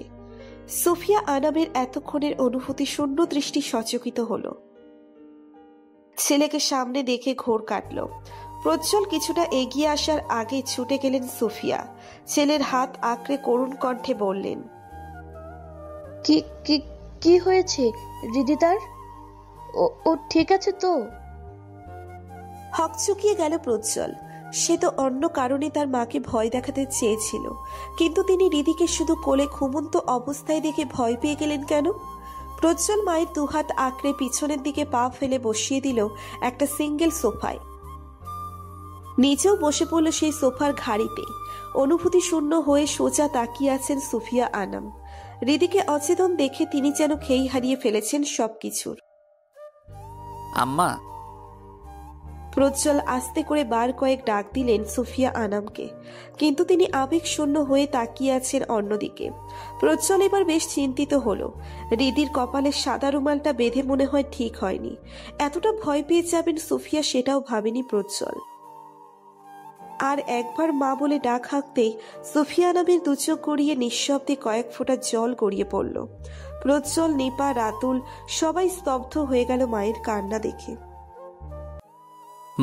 সুফিয়া আনামের এতক্ষণের অনুভূতি শূন্য দৃষ্টি সচকিত হলো। ছেলেকে সামনে দেখে ঘোর কাটল। প্রজ্জ্বল কিছুটা এগিয়ে আসার আগে ছুটে গেলেন সুফিয়া। ছেলের হাত আঁকড়ে করুণ কণ্ঠে বললেন, কি কি কি হয়েছে রিদি তার? ও ঠিক আছে তো? হকচকিয়ে গেল প্রজ্জ্বল। সে তো অন্য কারণে তার মাকে ভয় দেখাতে চেয়েছিল, কিন্তু তিনি রিদিকে শুধু কোলে ঘুমন্ত অবস্থায় দেখে ভয় পেয়ে গেলেন কেন? প্রজ্জ্বল মায়ের দুহাত আঁকড়ে পিছনের দিকে পা ফেলে বসিয়ে দিল একটা সিঙ্গেল সোফায়। নিচেও বসে পড়ল সেই সোফার ঘাড়িতে। অনুভূতি শূন্য হয়ে সোজা তাকিয়ে আছেন সুফিয়া আনাম। রিদিকে অচেতন দেখে তিনি যেন খেই হারিয়ে ফেলেছেন সবকিছুর। আম্মা। প্রজ্জ্বল আস্তে করে বার কয়েক ডাক দিলেন সুফিয়া আনামকে, কিন্তু তিনি আবেগ শূন্য হয়ে তাকিয়ে আছেন অন্যদিকে। প্রজ্জ্বল এবার বেশ চিন্তিত হলো। রিদির কপালে সাদা রুমালটা বেঁধে মনে হয় ঠিক হয়নি। এতটা ভয় পেয়ে যাবেন সুফিয়া সেটাও ভাবেনি প্রজ্জ্বল। আর একবার মা বলে ডাক হাঁকতেই সুফিয়া আনামের দুচোখ গড়িয়ে নিঃশব্দে কয়েক ফোঁটা জল গড়িয়ে পড়ল। প্রজ্জ্বল, নিপা, রাতুল সবাই স্তব্ধ হয়ে গেল মায়ের কান্না দেখে।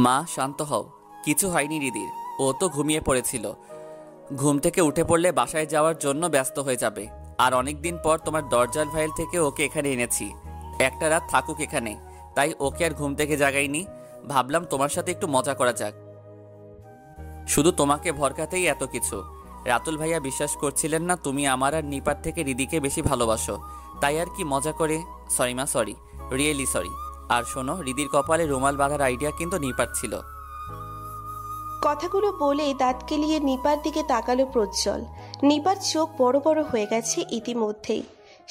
মা শান্ত হও, কিছু হয়নি রিদির। ও তো ঘুমিয়ে পড়েছিল। ঘুম থেকে উঠে পড়লে বাসায় যাওয়ার জন্য ব্যস্ত হয়ে যাবে। আর অনেকদিন পর তোমার দরজাল ফাইল থেকে ওকে এখানে এনেছি। একটা রাত থাকুক এখানে, তাই ওকে আর ঘুম থেকে জাগাইনি। ভাবলাম তোমার সাথে একটু মজা করা যাক। শুধু তোমাকে ভরকাতেই এত কিছু। রাতুল ভাইয়া বিশ্বাস করছিলেন না তুমি আমার আর নিপার থেকে রিদিকে বেশি ভালোবাসো, তাই আর কি মজা করে। সরি মা, সরি, রিয়েলি সরি। আর শোনো, রিদির কপালে রুমাল বাঁধার আইডিয়া কিন্তু নিপার ছিল। কথাগুলো বলে দাঁত কেলিয়ে নিপার দিকে তাকালো প্রজ্জ্বল। নিপার চোখ বড় বড় হয়ে গেছে ইতিমধ্যেই।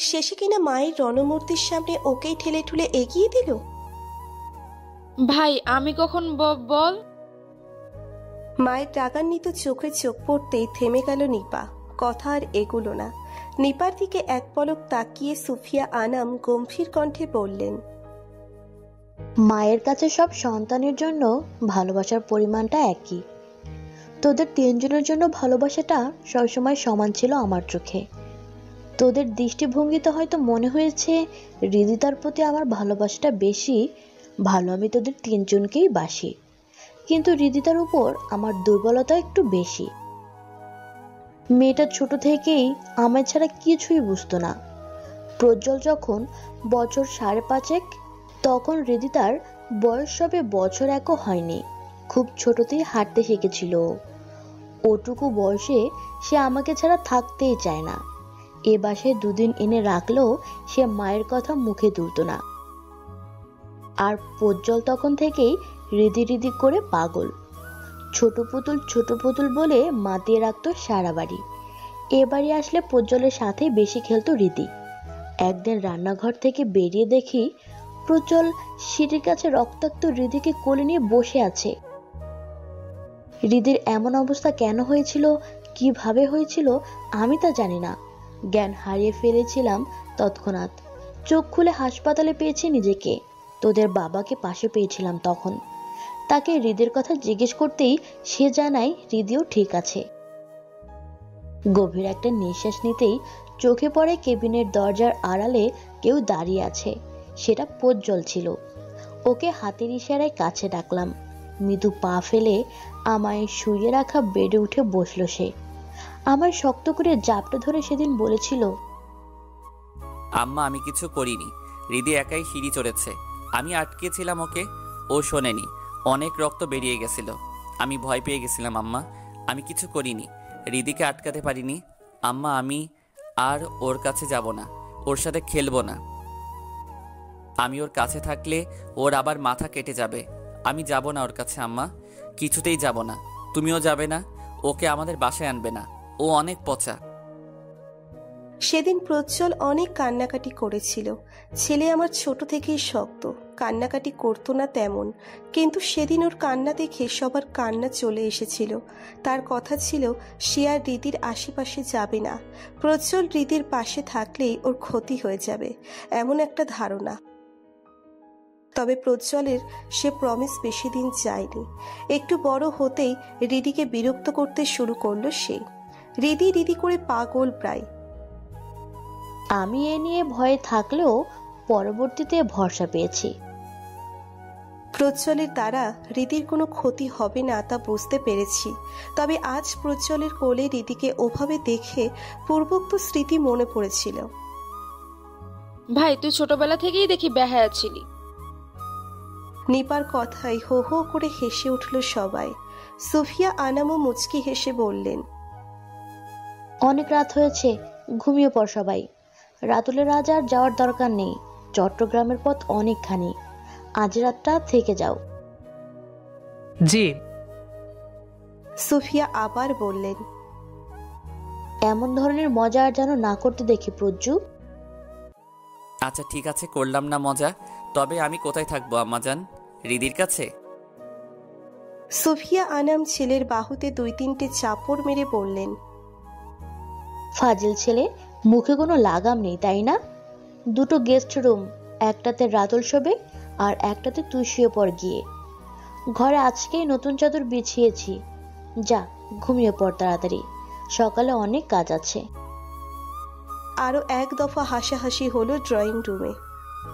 শেষে কিনা মায়ের রণমূর্তির সামনে ওকেই ঠেলে ঠুলে এগিয়ে দিল। ভাই আমি কখন বল? মায়ের রাগান্বিত চোখে চোখ পড়তেই থেমে গেল নিপা। কথা আর এগুলো না। নিপার দিকে এক পলক তাকিয়ে সুফিয়া আনাম গম্ভীর কণ্ঠে বললেন, মায়ের কাছে সব সন্তানের জন্য ভালোবাসার পরিমাণটা একই। তোদের তিনজনের জন্য ভালোবাসাটা সবসময় সমান ছিল আমার চোখে। তোদের দৃষ্টিভঙ্গিতে হয়তো মনে হয়েছে হৃদিতার প্রতি আমার ভালোবাসাটা বেশি, ভালো আমি তোদের তিনজনকেই বাসি, কিন্তু হৃদিতার উপর আমার দুর্বলতা একটু বেশি। মেয়েটা ছোট থেকেই আমার ছাড়া কিছুই বুঝতো না। প্রজ্জ্বল যখন বছর 5.5 তখন হৃদিতার বয়স সবে বছর 1 হয়নি। খুব ছোটতেই হাঁটতে শিখেছিল। ওটুকু বয়সে সে আমাকে ছাড়া থাকতেই চায় না। এ বাসায় 2 দিন এনে রাখলেও সে মায়ের কথা মুখে তুলত না। আর প্রজ্জ্বল তখন থেকেই হৃদি হৃদি করে পাগল। ছোট পুতুল বলে মাতিয়ে রাখতো সারা বাড়ি। এ বাড়ি আসলে প্রজ্জ্বলের সাথে বেশি খেলতো হৃদি। একদিন রান্নাঘর থেকে বেরিয়ে দেখি প্রজ্জ্বল সিঁড়ির কাছে রক্তাক্ত হৃদিকে কোলে নিয়ে বসে আছে। হৃদির এমন অবস্থা কেন হয়েছিল, কিভাবে হয়েছিল আমি তা জানি না। জ্ঞান হারিয়ে ফেলেছিলাম তৎক্ষণাৎ। চোখ খুলে হাসপাতালে পেয়েছি নিজেকে। তোদের বাবাকে পাশে পেয়েছিলাম তখন। তাকে হৃদের কথা জিজ্ঞেস করতেই সে জানায় হৃদিও ঠিক আছে। গভীর একটা নিঃশ্বাস নিতেই চোখে পড়ে কেবিনের দরজার আড়ালে কেউ দাঁড়িয়ে আছে। সেটা প্রজ্জ্বল ছিল। ওকে হাতের ইশারায় কাছে ডাকলাম। মৃদু পা ফেলে আমায় শুয়ে রাখা বেডে উঠে বসলো সে। আমার শক্ত করে জাপটা ধরে সেদিন বলেছিল, আম্মা আমি কিছু করিনি, হৃদি একাই সিঁড়ি চড়েছে, আমি আটকেছিলাম ওকে, ও শোনেনি, অনেক রক্ত বেরিয়ে গেছিল, আমি ভয় পেয়ে গেছিলাম আম্মা, আমি কিছু করিনি, হৃদিকে আটকাতে পারিনি আম্মা, আমি আর ওর কাছে যাব না, ওর সাথে খেলবো না, আমি ওর কাছে থাকলে ওর আবার মাথা কেটে যাবে, আমি যাব না ওর কাছে আম্মা, কিছুতেই যাব না, তুমিও যাবে না, ওকে আমাদের বাসায় আনবে না, ও অনেক পচা। সেদিন প্রজ্জ্বল অনেক কান্নাকাটি করেছিল। ছেলে আমার ছোট থেকেই শক্ত, কান্নাকাটি করতো না তেমন, কিন্তু সেদিন ওর কান্না দেখে সবার কান্না চলে এসেছিল। তার কথা ছিল সে আর হৃদির আশেপাশে যাবে না, প্রজ্জ্বল হৃদির পাশে থাকলেই ওর ক্ষতি হয়ে যাবে, এমন একটা ধারণা। তবে প্রজ্জ্বলের সে প্রমিস বেশি দিন যায়নি। একটু বড় হতেই হৃদিকে বিরক্ত করতে শুরু করলো সে। হৃদি করে পাগল প্রায়। আমি এ নিয়ে ভয়ে থাকলেও পরবর্তীতে ভরসা পেয়েছি। প্রজ্জ্বলের দ্বারা হৃদির কোনো ক্ষতি হবে না তা বুঝতে পেরেছি। তবে আজ প্রজ্জ্বলের কোলে হৃদিকে ওভাবে দেখে পূর্বোক্ত স্মৃতি মনে পড়েছিল। ভাই তুই ছোটবেলা থেকেই দেখি বেহায়া ছিলি। নিপার কথায় হো হো করে হেসে উঠল সবাই। সুফিয়া আনামও মুচকি হেসে বললেন, অনেক রাত হয়েছে, ঘুমিয়ে পড় সবাই। রাতুলের আজ আর যাওয়ার দরকার নেই, চট্টগ্রামের পথ অনেকখানি, আজ রাতটা থেকে যাও। জি। সুফিয়া আবার বললেন, এমন ধরনের মজা আর যেন না করতে দেখি প্রজ্জু। আচ্ছা ঠিক আছে, করলাম না মজা, তবে আমি কোথায় থাকবো আম্মাজান? হৃদির কাছে? সুফিয়া আনাম ছেলের বাহুতে 2-3টে চাপড় মেরে বললেন, ফাজিল ছেলে, মুখে কোনো লাগাম নেই তাই না? 2টো গেস্ট রুম, একটাতে রাতুল শোবে আর একটাতে তুই শুয়ে পড় গিয়ে। ঘরে আজকেই নতুন চাদর বিছিয়েছি, যা ঘুমিয়ে পড় তাড়াতাড়ি, সকালে অনেক কাজ আছে। আরো এক দফা হাসাহাসি হলো ড্রয়িং রুমে।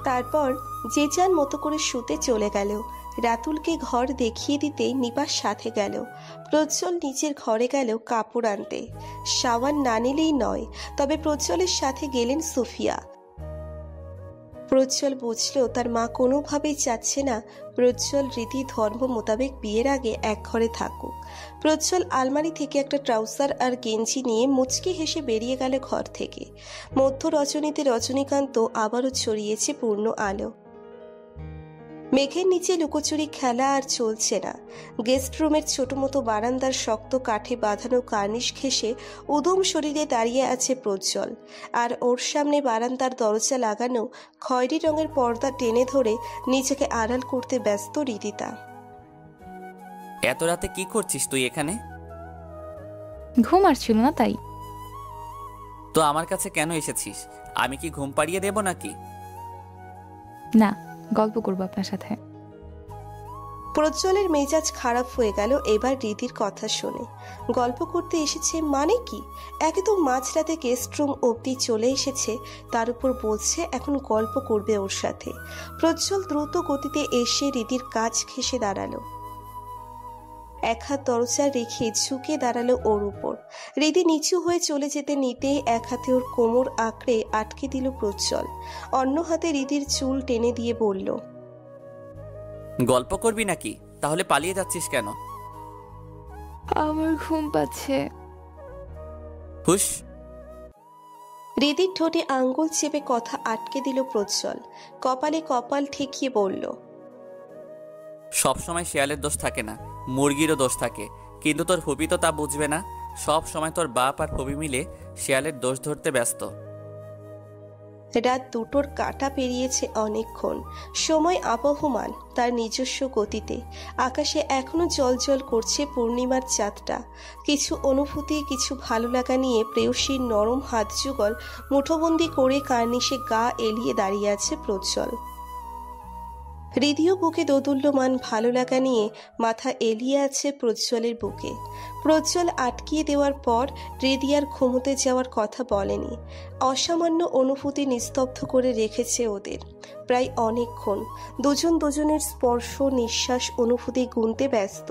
তারপর যে যার মতো করে শুতে চলে গেল। রাতুলকে ঘর দেখিয়ে দিতে নিপার সাথে গেল। প্রজ্জ্বল নিচের ঘরে গেল কাপড় আনতে। সাওয়ার না নিলেই নয়, তবে প্রজ্জ্বলের সাথে গেলেন সুফিয়া। প্রজ্জ্বল বুঝল তার মা কোনোভাবেই চাচ্ছে না প্রজ্জ্বল রীতি ধর্ম মোতাবেক বিয়ের আগে এক ঘরে থাকুক। প্রজ্জ্বল আলমারি থেকে একটা ট্রাউজার আর গেঞ্জি নিয়ে মুচকি হেসে বেরিয়ে গেল ঘর থেকে। মধ্য রজনীতে রজনীকান্ত আবারও ছড়িয়েছে পূর্ণ আলো। মেঘের নিচে লুকোচুরি খেলা আর চলছে না। গেস্ট রুমের ছোট মতো বারান্দার শক্ত কাঠে বাঁধানো কার্নিশ ঘেঁষে উদম শরীরে দাঁড়িয়ে আছে প্রজ্জ্বল, আর ওর সামনে বারান্দার দরজা লাগানো খয়েরি রঙের পর্দা টেনে ধরে নিজেকে আড়াল করতে ব্যস্ত রিদিতা। এত রাতে কি করছিস তুই এখানে? ঘুম আসছিল না তাই। তো আমার কাছে কেন এসেছিস? আমি কি ঘুম পাড়িয়ে দেব নাকি? না, গল্প করবো আপনার সাথে। প্রজ্জ্বলের মেজাজ খারাপ হয়ে গেল এবার রীতির কথা শুনে। গল্প করতে এসেছে মানে কি? একে তো মাঝরাতে গেস্ট রুম অবধি চলে এসেছে, তার উপর বলছে এখন গল্প করবে ওর সাথে। প্রজ্জ্বল দ্রুত গতিতে এসে রীতির কাজ ঘেঁষে দাঁড়ালো। এক হাত দরজা রেখে ঝুঁকে দাঁড়ালো ওর উপর। রীতি নিচু হয়ে চলে যেতে নিতেই এক হাতে ওর কোমর আঁকড়ে আটকে দিল প্রজ্জ্বল। অন্য হাতে রীতির চুল টেনে দিয়ে বলল, গল্প করবি নাকি? তাহলে পালিয়ে যাচ্ছিস কেন? আমার ঘুম পাচ্ছে। হুশ। রীতির ঠোঁটে আঙ্গুল চেপে কথা আটকে দিল প্রজ্জ্বল। কপালে কপাল ঠেকিয়ে বলল, সবসময় শিয়ালের দোষ থাকে না, মুরগিরও দোষ থাকে, কিন্তু তোর হবি তো তা বুঝবে না। সব সময় তোর বাপ আর হবি মিলে শিয়ালের দোষ ধরতে ব্যস্ত। রাত 2টোর কাঁটা পেরিয়েছে অনেকক্ষণ। সময় আবহমান তার নিজস্ব গতিতে। আকাশে এখনো জ্বলজ্বল করছে পূর্ণিমার চাঁদটা। কিছু অনুভূতি, কিছু ভালো লাগা নিয়ে প্রেয়সীর নরম হাত যুগল মুঠোবন্দি করে কার্নিশে গা এলিয়ে দাঁড়িয়ে আছে প্রজ্জ্বল। হৃদয় বুকে দোদুল্যমান ভালো লাগা নিয়ে মাথা এলিয়ে আছে প্রজ্জ্বলের বুকে। প্রজ্জ্বল আটকিয়ে দেওয়ার পর হৃদয়ার ঘুমোতে যাওয়ার কথা বলেনি। অসামান্য অনুভূতি নিস্তব্ধ করে রেখেছে ওদের প্রায় অনেকক্ষণ। দুজন দুজনের স্পর্শ, নিঃশ্বাস, অনুভূতি গুনতে ব্যস্ত।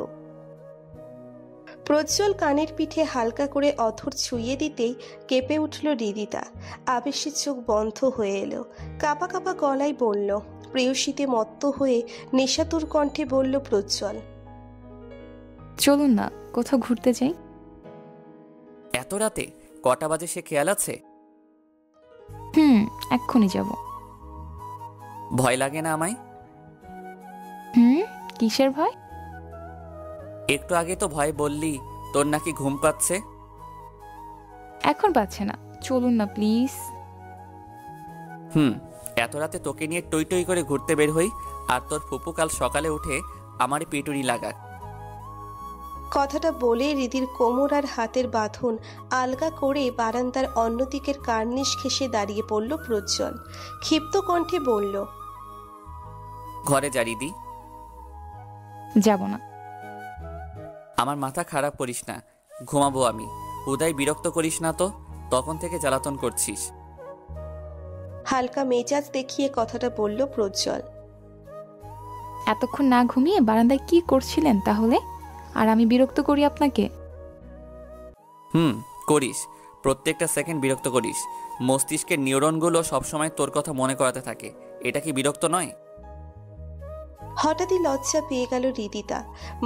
প্রজ্জ্বল কানের পিঠে হালকা করে অথর ছুঁয়ে দিতেই কেঁপে উঠল হৃদিতা। আবেশে চোখ বন্ধ হয়ে এলো। কাঁপা কাঁপা গলায় বলল, প্রেয়সীতে মত্ত হয়ে নেশাতুর কণ্ঠে বলল প্রজ্জ্বল, চলুন না কোথাও ঘুরতে যাই। এত রাতে কটা বাজে সে খেয়াল আছে? এক্ষুনি যাব। ভয় লাগে না আমায়? কিসের ভয়? একটু আগে তো ভয় বললি তোর নাকি ঘুম পাচ্ছে। এখন পাচ্ছে না, চলুন না প্লিজ। এত রাতে তোকে নিয়ে টই টই করে ঘুরতে বের হই আর তোর ফুপু কাল সকালে উঠে আমার পিটুনি লাগাক। কথাটা বলে হৃদির কোমর আর হাতের বাঁধন আলগা করে বারান্দার অন্যদিকের কার্নিশ ঘেঁষে দাঁড়িয়ে পড়ল প্রজ্জ্বল। ক্ষিপ্ত কণ্ঠে বলল, ঘরে যা রিদি। যাব না। আমার মাথা খারাপ করিস না, ঘুমাবো আমি। উদয় বিরক্ত করিস না তো, তখন থেকে জ্বালাতন করছিস। হালকা মেজাজ দেখিয়ে কথাটা বলল প্রজ্জ্বল। এতক্ষণ না ঘুমিয়ে বারান্দায় কি করছিলেন তাহলে? আর আমি বিরক্ত করি আপনাকে? করিস, প্রত্যেকটা সেকেন্ড বিরক্ত করিস। মস্তিষ্কের নিউরনগুলো সবসময় তোর কথা মনে করাতে থাকে। এটা কি বিরক্ত নয়? হঠাৎই লজ্জা পেয়ে গেল হৃদিতা।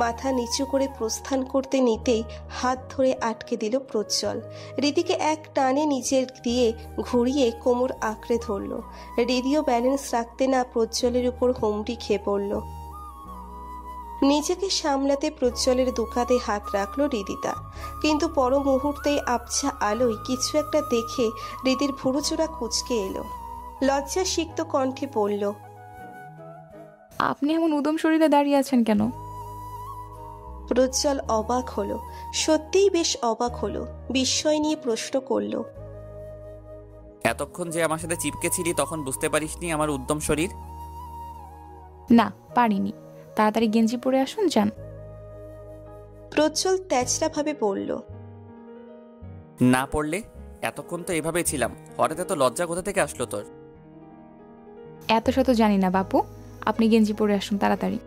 মাথা নিচু করে প্রস্থান করতে নিতেই হাত ধরে আটকে দিল প্রজ্জ্বল। হৃদিকে এক টানে নিচের দিয়ে ঘুরিয়ে কোমর আঁকড়ে ধরল। হৃদিও ব্যালেন্স রাখতে না প্রজ্জ্বলের উপর হুমড়ি খেয়ে পড়ল। নিজেকে সামলাতে প্রজ্জ্বলের দুকাতে হাত রাখল হৃদিতা, কিন্তু পর মুহূর্তেই আবছা আলোয় কিছু একটা দেখে হৃদির ভুরুচোরা কুঁচকে এলো। লজ্জা সিক্ত কণ্ঠে বলল, আপনি এমন উদম শরীরে দাঁড়িয়ে আছেন কেন? প্রজ্জ্বল অবাক হলো, সত্যিই বেশ অবাক হলো। বিস্ময় নিয়ে প্রশ্ন করল, এতক্ষণ যে আমার সাথে চিপকে ছিলি তখন বুঝতে পারিসনি আমার উদ্যম শরীর? না, পারিনি। তাড়াতাড়ি গেঞ্জি পরে আসুন, যান। প্রজ্জ্বল তেজরা ভাবে বলল, না পড়লে? এতক্ষণ তো এভাবেই ছিলাম, হঠাৎ এত লজ্জা কোথা থেকে আসলো তোর? এত শত জানি না বাপু, আপনি গেঞ্জি পরে আসুন তাড়াতাড়ি।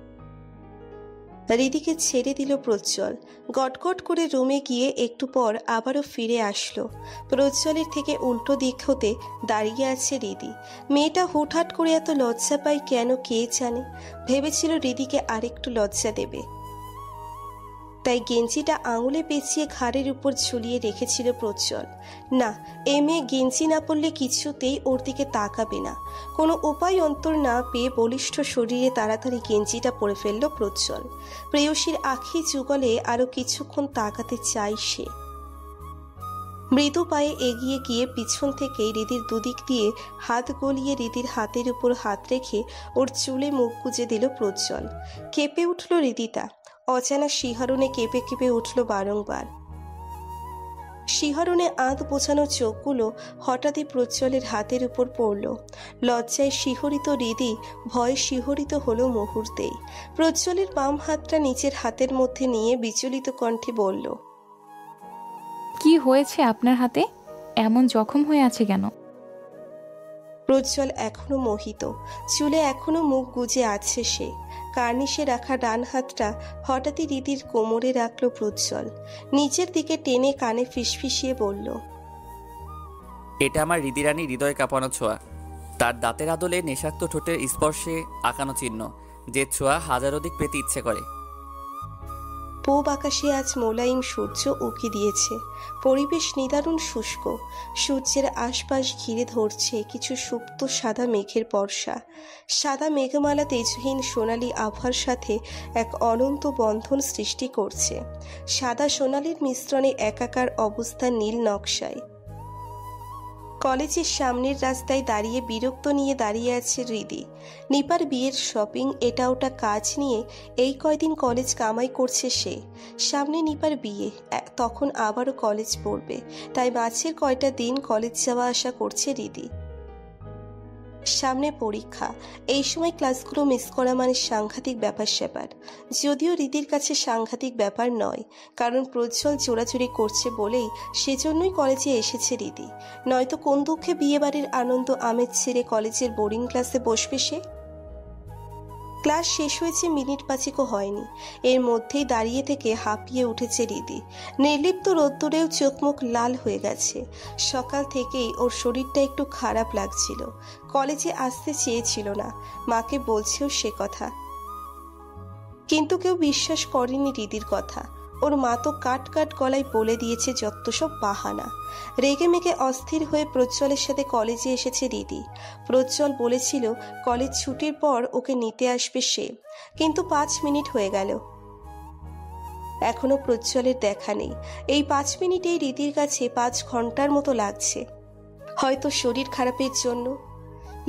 হৃদিকে ছেড়ে দিল প্রজ্জ্বল। গটগট করে রুমে গিয়ে একটু পর আবারও ফিরে আসলো। প্রজ্জ্বলের থেকে উল্টো দিক হতে দাঁড়িয়ে আছে হৃদি। মেয়েটা হুটহাট করে এত লজ্জা পায় কেন কে জানে। ভেবেছিল হৃদিকে আরেকটু লজ্জা দেবে, তাই গেঞ্জিটা আঙুলে পেঁচিয়ে ঘাড়ের উপর ঝুলিয়ে রেখেছিল প্রজ্জ্বল। না, এ মেয়ে গেঞ্জি না পরলে কিছুতেই ওর দিকে তাকাবে না। কোনো উপায় অন্তর না পেয়ে বলিষ্ঠ শরীরে তাড়াতাড়ি গেঞ্জিটা পরে ফেলল প্রজ্জ্বল। প্রেয়সীর আখি যুগলে আরো কিছুক্ষণ তাকাতে চাই সে। মৃদু পায়ে এগিয়ে গিয়ে পিছন থেকে হৃদির দুদিক দিয়ে হাত গলিয়ে হৃদির হাতের উপর হাত রেখে ওর চুলে মুখ গুজে দিল প্রজ্জ্বল। কেঁপে উঠল হৃদিতা। অজানা শিহরণে কেঁপে কেঁপে উঠল বারংবার। শিহরণে আধ বোঝানো চোখগুলো হঠাৎই প্রজ্জ্বলের হাতের উপর পড়ল। লজ্জায় শিহরিত হৃদি ভয়ে শিহরিত হলো মুহূর্তেই। প্রজ্জ্বলের বাম হাতটা নিচের হাতের মধ্যে নিয়ে বিচলিত কণ্ঠে বলল, কি হয়েছে আপনার হাতে? এমন জখম হয়ে আছে কেন? প্রজ্জ্বল এখনো মোহিত, চুলে এখনো মুখ গুজে আছে সে। কার্নিশে রাখা ডান হাতটা হঠাৎই হৃদির কোমরে রাখল প্রজ্জ্বল। নিচের দিকে টেনে কানে ফিসফিসিয়ে বলল, এটা আমার হৃদিরানী হৃদয় কাঁপানো ছোঁয়া। তার দাঁতের আদলে নেশাক্ত ঠোঁটের স্পর্শে আঁকানো চিহ্ন, যে ছোঁয়া হাজারোদিক পেতে ইচ্ছে করে। পূব আকাশে আজ মোলায়েম সূর্য উঁকি দিয়েছে। পরিবেশ নিদারুণ শুষ্ক। সূর্যের আশপাশ ঘিরে ধরছে কিছু সুপ্ত সাদা মেঘের বর্ষা। সাদা মেঘমালা তেজহীন সোনালি আভার সাথে এক অনন্ত বন্ধন সৃষ্টি করছে। সাদা সোনালির মিশ্রণে একাকার অবস্থা নীল নকশায়। কলেজের সামনের রাস্তায় দাঁড়িয়ে বিরক্ত নিয়ে দাঁড়িয়ে আছে হৃদি। নিপার বিয়ের শপিং এটা ওটা কাজ নিয়ে এই কয়দিন কলেজ কামাই করছে সে। সামনে নিপার বিয়ে, তখন আবারও কলেজ পড়বে, তাই মাঝের কয়টা দিন কলেজ যাওয়া আসা করছে হৃদি। সামনে পরীক্ষা, এই সময় ক্লাসগুলো মিস করা মানে সাংঘাতিক ব্যাপার স্যাপার। যদিও হৃদির কাছে সাংঘাতিক ব্যাপার নয়, কারণ প্রজ্জ্বল চোরাচুরি করছে বলেই সেজন্যই কলেজে এসেছে হৃদি। নয়তো কোন দুঃখে বিয়েবাড়ির আনন্দ আমেজ ছেড়ে কলেজের বোর্ডিং ক্লাসে বসবে সে। ক্লাস শেষ হয়েছে মিনিট 5ও হয়নি, এর মধ্যেই দাঁড়িয়ে থেকে হাঁপিয়ে উঠেছে হৃদি। নির্লিপ্ত রোদ্দুরেও চোখ মুখ লাল হয়ে গেছে। সকাল থেকেই ওর শরীরটা একটু খারাপ লাগছিল। কলেজে আসতে চেয়েছিল না, মাকে বলছেও সে কথা, কিন্তু কেউ বিশ্বাস করেনি হৃদির কথা। ওর মা তো কাট কাট গলায় বলে দিয়েছে যত সব বাহানা। রেগে মেগে অস্থির হয়ে প্রজ্জ্বলের সাথে কলেজে এসেছে হৃদি। প্রজ্জ্বল বলেছিল কলেজ ছুটির পর ওকে নিতে আসবে সে, কিন্তু 5 মিনিট হয়ে গেল, এখনো প্রজ্জ্বলের দেখা নেই। এই 5 মিনিটেই হৃদির কাছে 5 ঘন্টার মতো লাগছে, হয়তো শরীর খারাপের জন্য।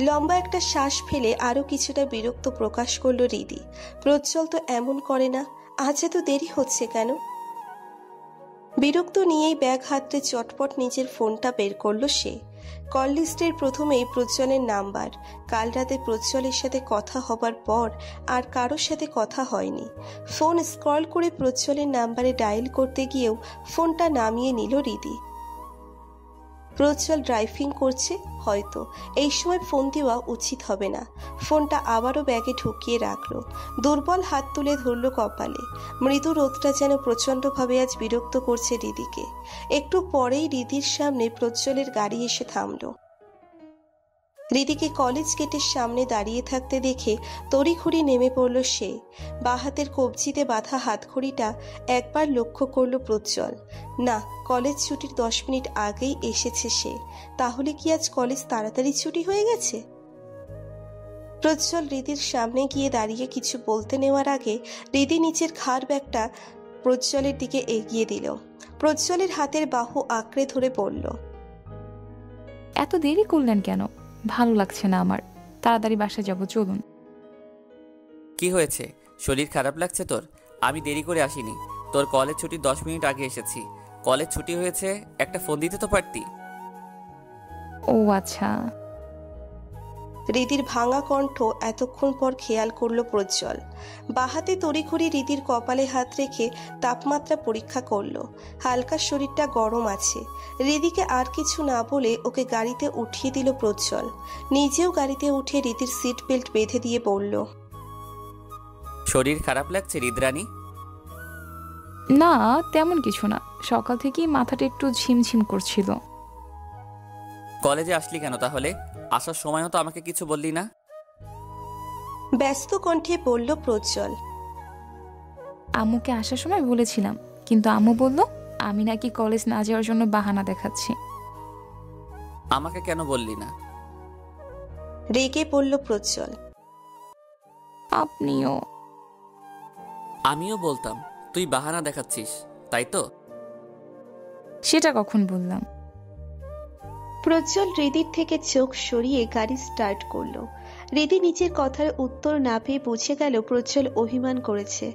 লম্বা একটা শ্বাস ফেলে আরো কিছুটা বিরক্ত প্রকাশ করলো হৃদি। প্রজ্জ্বল তো এমন করে না, আজ এত দেরি হচ্ছে কেন? বিরক্ত নিয়েই ব্যাগ হাতড়ে চটপট নিজের ফোনটা বের করলো সে। কল লিস্টের প্রথমেই প্রজ্জ্বলের নাম্বার। কাল রাতে প্রজ্জ্বলের সাথে কথা হবার পর আর কারোর সাথে কথা হয়নি। ফোন স্ক্রল করে প্রজ্জ্বলের নাম্বারে ডায়াল করতে গিয়েও ফোনটা নামিয়ে নিল হৃদি। প্রজ্জ্বল ড্রাইভিং করছে, হয়তো এই সময় ফোন দেওয়া উচিত হবে না। ফোনটা আবারও ব্যাগে ঢুকিয়ে রাখলো। দুর্বল হাত তুলে ধরল কপালে। মৃদু রোদটা যেন প্রচণ্ডভাবে আজ বিরক্ত করছে হৃদিকে। একটু পরেই হৃদির সামনে প্রজ্জ্বলের গাড়ি এসে থামলো। হৃদিকে কলেজ গেটের সামনে দাঁড়িয়ে থাকতে দেখে তড়িঘড়ি নেমে পড়ল সে। বাঁ হাতের কবজিতে বাঁধা হাতঘড়িটা একবার লক্ষ্য করল প্রজ্জ্বল। না, কলেজ ছুটির 10 মিনিট আগেই এসেছে সে। তাহলে কি আজ কলেজ তাড়াতাড়ি ছুটি হয়ে গেছে? প্রজ্জ্বল হৃদির সামনে গিয়ে দাঁড়িয়ে কিছু বলতে নেওয়ার আগে হৃদি নিচের ঘাড় ব্যাগটা প্রজ্জ্বলের দিকে এগিয়ে দিল। প্রজ্জ্বলের হাতের বাহু আঁকড়ে ধরে বলল, এত দেরি করলেন কেন? ভালো লাগছে না আমার, তাড়াতাড়ি বাসায় যাব, চলুন। কি হয়েছে? শরীর খারাপ লাগছে তোর? আমি দেরি করে আসিনি, তোর কলেজ ছুটি 10 মিনিট আগে এসেছি। কলেজ ছুটি হয়েছে, একটা ফোন দিতে তো পারতি। ও আচ্ছা। হৃদির ভাঙা কণ্ঠ এতক্ষণ পর খেয়াল করলো প্রজ্জ্বল। বাহাতে তড়িঘড়ি হৃদির কপালে হাত রেখে তাপমাত্রা পরীক্ষা করলো। হালকা শরীরটা গরম আছে। হৃদিকে আর কিছু না বলে ওকে গাড়িতে উঠিয়ে দিল প্রজ্জ্বল। নিজেও গাড়িতে উঠে হৃদির সিট বেল্ট বেঁধে দিয়ে বলল, শরীর খারাপ লাগছে হৃদরানী? না, তেমন কিছু না, সকাল থেকেই মাথাটা একটু ঝিমঝিম করছিল। কলেজে আসলি কেন তাহলে? আসার সময়ও তো আমাকে কিছু বললি না। ব্যস্ত কণ্ঠে বলল প্রজ্জ্বল। আম্মুকে আসার সময় বলেছিলাম, কিন্তু আম্মু বলল আমি নাকি কলেজ না যাওয়ার জন্য বাহানা দেখাচ্ছি। আমাকে কেন বললি না? রেগে বলল প্রজ্জ্বল। আপনিও? আমিও বলতাম তুই বাহানা দেখাচ্ছিস, তাই তো? সেটা কখন বললাম? প্রজ্জ্বল হৃদির থেকে চোখ সরিয়ে গাড়ি স্টার্ট করলো। হৃদি নিজের কথার উত্তর না পেয়ে বুঝে গেল প্রজ্জ্বল অভিমান করেছে।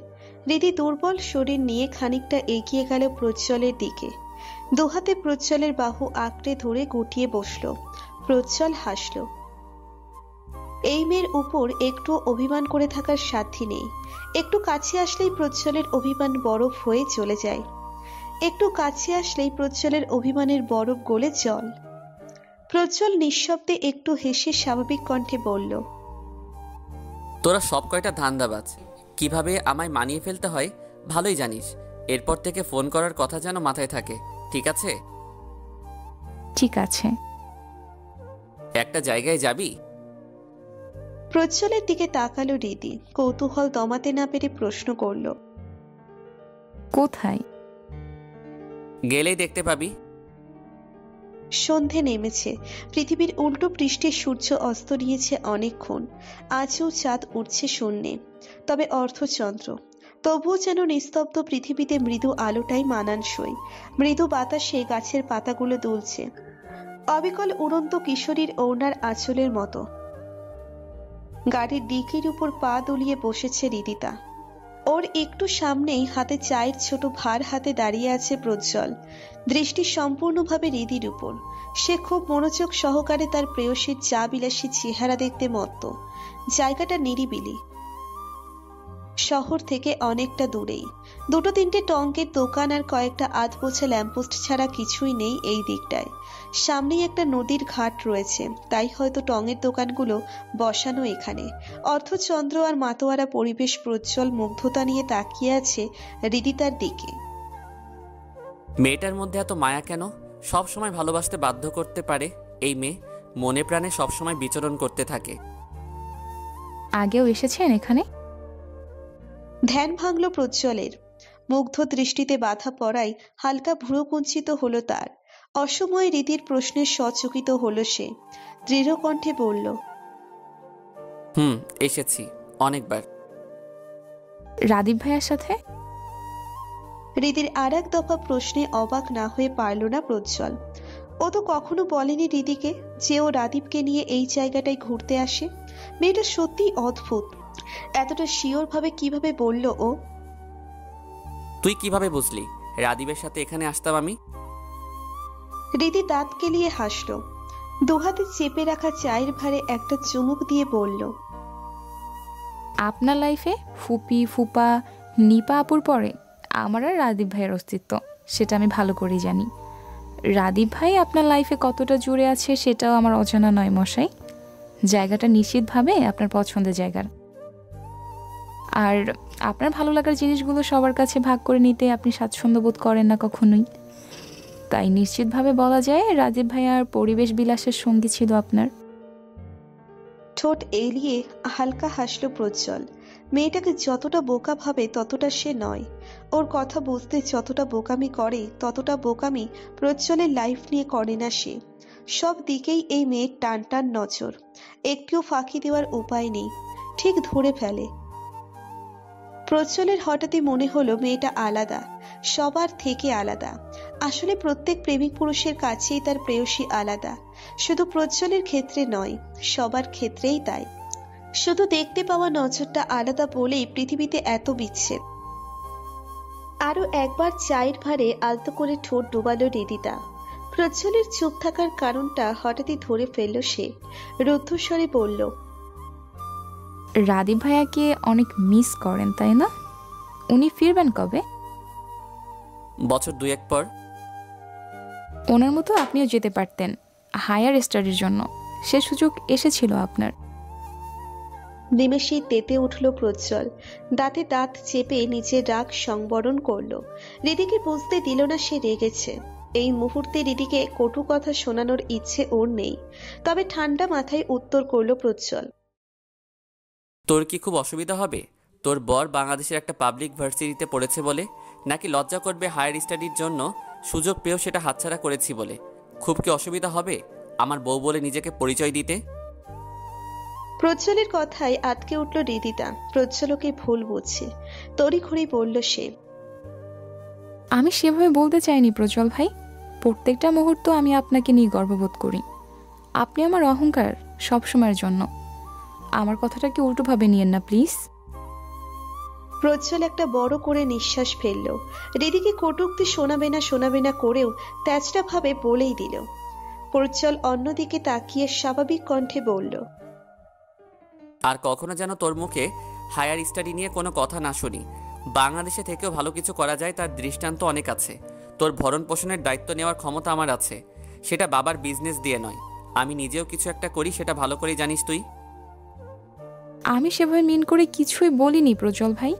হৃদি দুর্বল শরীর নিয়ে খানিকটা এগিয়ে গেল প্রজ্জ্বলের দিকে। দুহাতে প্রজ্জ্বলের বাহু আঁকড়ে ধরে গুটিয়ে বসলো। প্রজ্জ্বল হাসল। এই মেয়ের উপর একটু অভিমান করে থাকার সাধ্য নেই। একটু কাছে আসলেই প্রজ্জ্বলের অভিমান বরফ হয়ে চলে যায়। একটু কাছে আসলেই প্রজ্জ্বলের অভিমানের বরফ গলে জল। প্রজ্জ্বল নিঃশব্দে একটু হেসে স্বাভাবিক কণ্ঠে বলল, তোরা সব কয়টা ধান্দাবাজ। কিভাবে আমায় মানিয়ে ফেলতে হয় ভালোই জানিস। এরপর থেকে ফোন করার কথা যেন মাথায় থাকে, ঠিক আছে? ঠিক আছে। একটা জায়গায় যাবি? প্রজ্জ্বলের দিকে তাকালো হৃদি। কৌতূহল দমাতে না পেরে প্রশ্ন করল, কোথায়? গেলেই দেখতে পাবি। সন্ধে নেমেছে। পৃথিবীর উল্টো পৃষ্ঠে সূর্য অস্ত নিয়েছে অনেকক্ষণ। আজও চাঁদ উঠছে শূন্যে, তবে অর্ধচন্দ্র। তবুও যেন নিস্তব্ধ পৃথিবীতে মৃদু আলোটাই মানানসই। মৃদু বাতাসে গাছের পাতাগুলো দুলছে। অবিকল উড়ন্ত কিশোরীর ওড়নার আঁচলের মতো। গাড়ির ডিকির উপর পা দুলিয়ে বসেছে রিদিতা। ওর একটু সামনেই হাতে চায়ের ছোট ভার হাতে দাঁড়িয়ে আছে প্রজ্জ্বল, দৃষ্টি সম্পূর্ণভাবে রিদির উপর। সে খুব মনোযোগ সহকারে তার প্রেয়সীর চা বিলাসী চেহারা দেখতে মত্ত। জায়গাটা নিরিবিলি, শহর থেকে অনেকটা দূরেই। দুটো তিনটে টঙ্কের দোকান আর কয়েকটা আধপোছা ল্যাম্পোস্ট ছাড়া কিছুই নেই এই দিকটায়। সামনেই একটা নদীর ঘাট রয়েছে, তাই হয়তো টঙের দোকানগুলো বসানো এখানে। অর্ধচন্দ্র আর মাতোয়ারা পরিবেশ প্রজ্জ্বল মুগ্ধতা নিয়ে তাকিয়ে আছে হৃদিতার দিকে। মেয়েটার মধ্যে এত মায়া কেন? সব সময় ভালোবাসতে বাধ্য করতে পারে এই মেয়ে, মনে প্রাণে সবসময় বিচরণ করতে থাকে। আগেও এসেছেন এখানে? ধ্যান ভাঙল প্রজ্জ্বলের। মুগ্ধ দৃষ্টিতে বাধা পড়ায় হালকা ভ্রু কুঞ্চিত হলো তার। অসময়ে রীতির প্রশ্নে সচকিত হলো সে। দৃঢ় কণ্ঠে বলল, এসেছি অনেকবার। রাদীপ ভাইয়ার সাথে? রীতির আর এক দফা প্রশ্নে অবাক না হয়ে পারল না প্রজ্জ্বল। ও তো কখনো বলেনি রীতিকে যে ও রাদীপকে নিয়ে এই জায়গাটায় ঘুরতে আসে। মেয়েটা সত্যিই অদ্ভুত। এতটা শিওর ভাবে কিভাবে বলল ও? তুই কিভাবে বুঝলি রাদীপের সাথে এখানে আসতাম আমি? রীতি দাঁত কেলিয়ে হাসল। দুহাতে চেপে রাখা চায়ের ভারে একটা চুমুক দিয়ে বলল, আপনার লাইফে ফুপি ফুপা নিপা আপুর পরে আমার আর রাদীপ ভাইয়ের অস্তিত্ব, সেটা আমি ভালো করেই জানি। রাদীপ ভাই আপনার লাইফে কতটা জুড়ে আছে সেটাও আমার অজানা নয় মশাই। জায়গাটা নিশ্চিতভাবে আপনার পছন্দের জায়গার। আর আপনার ভালো লাগার জিনিসগুলো সবার কাছে ভাগ করে নিতে আপনি স্বাচ্ছন্দ্য বোধ করেন না কখনোই। তাই নিশ্চিতভাবে বলা যায় রাদীপ ভাই আর পরিবেশ বিলাসের সঙ্গী ছিল আপনার। ঠোঁট এলিয়ে হালকা হাসল প্রজ্জ্বল। মেয়েটাকে যতটা বোকা ভাবে ততটা সে নয়। ওর কথা বুঝতে যতটা বোকামি করে ততটা বোকামি প্রজ্জ্বলের লাইফ নিয়ে করে না সে। সব দিকেই এই মেয়ের টান টান নজর, একটুও ফাঁকি দেওয়ার উপায় নেই, ঠিক ধরে ফেলে। প্রজ্জ্বলের হঠাৎই মনে হলো মেয়েটা আলাদা, সবার থেকে আলাদা। আসলে প্রত্যেক প্রেমিক পুরুষের কাছেই তার প্রেয়সী আলাদা, শুধু প্রজ্জ্বলের ক্ষেত্রে নয়, সবার ক্ষেত্রেই তাই। শুধু দেখতে পাওয়া নজরটা আলাদা বলেই পৃথিবীতে এত বিচ্ছেদ। আরো একবার চায়ের ভারে আলতো করে ঠোঁট ডুবালো রিদিতা। প্রজ্জ্বলের চুপ থাকার কারণটা হঠাৎই ধরে ফেলল সে। রুদ্ধস্বরে বলল, রাদীপ ভাইয়াকে অনেক মিস করেন তাই না? উনি ফিরবেন কবে? বছর 2-1 পর। ওনার মতো আপনিও যেতে পারতেন হায়ার স্টাডির জন্য, সে সুযোগ এসেছিল আপনার। নিমেষেই তেতে উঠল প্রজ্জ্বল। দাঁতে দাঁত চেপে নিচে রাগ সংবরণ করল। রিদিকে বুঝতে দিল না সে রেগেছে। এই মুহূর্তে রিদিকে কটু কথা শোনানোর ইচ্ছে ওর নেই, তবে ঠান্ডা মাথায় উত্তর করল প্রজ্জ্বল, তোর কি খুব অসুবিধা হবে তোর বর বাংলাদেশের একটা পাবলিক ভার্সিটিতে পড়েছে বলে? নাকি লজ্জা করবে হায়ার স্টাডির জন্য সুযোগ পেয়েও সেটা হাতছাড়া করেছি বলে? খুব কি অসুবিধা হবে আমার বউ বলে নিজেকে পরিচয় দিতে? প্রজ্জ্বলের কথায় আটকে উঠল রিদিতা। প্রজ্জ্বলকে ভুল বুঝছে, তড়িঘড়ি বলল সে, আমি সেভাবে বলতে চাইনি প্রজ্জ্বল ভাই। প্রত্যেকটা মুহূর্ত আমি আপনাকে নিয়ে গর্ববোধ করি। আপনি আমার অহংকার সবসময়ের জন্য। আমার কথাটাকে উল্টোভাবে নিয়েন না প্লিজ। প্রজ্জ্বল একটা বড় করে নিঃশ্বাস ফেলল। রিদিকে কটূক্তি শোনাবে না করেও তেজটা ভাবে বলেই দিল। প্রজ্জ্বল অন্যদিকে তাকিয়ে স্বাভাবিক কণ্ঠে বলল, আর কখনো যেন তোর মুখে হায়ার স্টাডি নিয়ে কোনো কথা না শুনি। বাংলাদেশে থেকেও ভালো কিছু করা যায় তার দৃষ্টান্ত অনেক আছে। তোর ভরণ পোষণের দায়িত্ব নেওয়ার ক্ষমতা আমার আছে, সেটা বাবার বিজনেস দিয়ে নয়। আমি নিজেও কিছু একটা করি, সেটা ভালো করে জানিস তুই। আমি সেভাবে মিন করে কিছুই বলিনি প্রজ্জ্বল ভাই।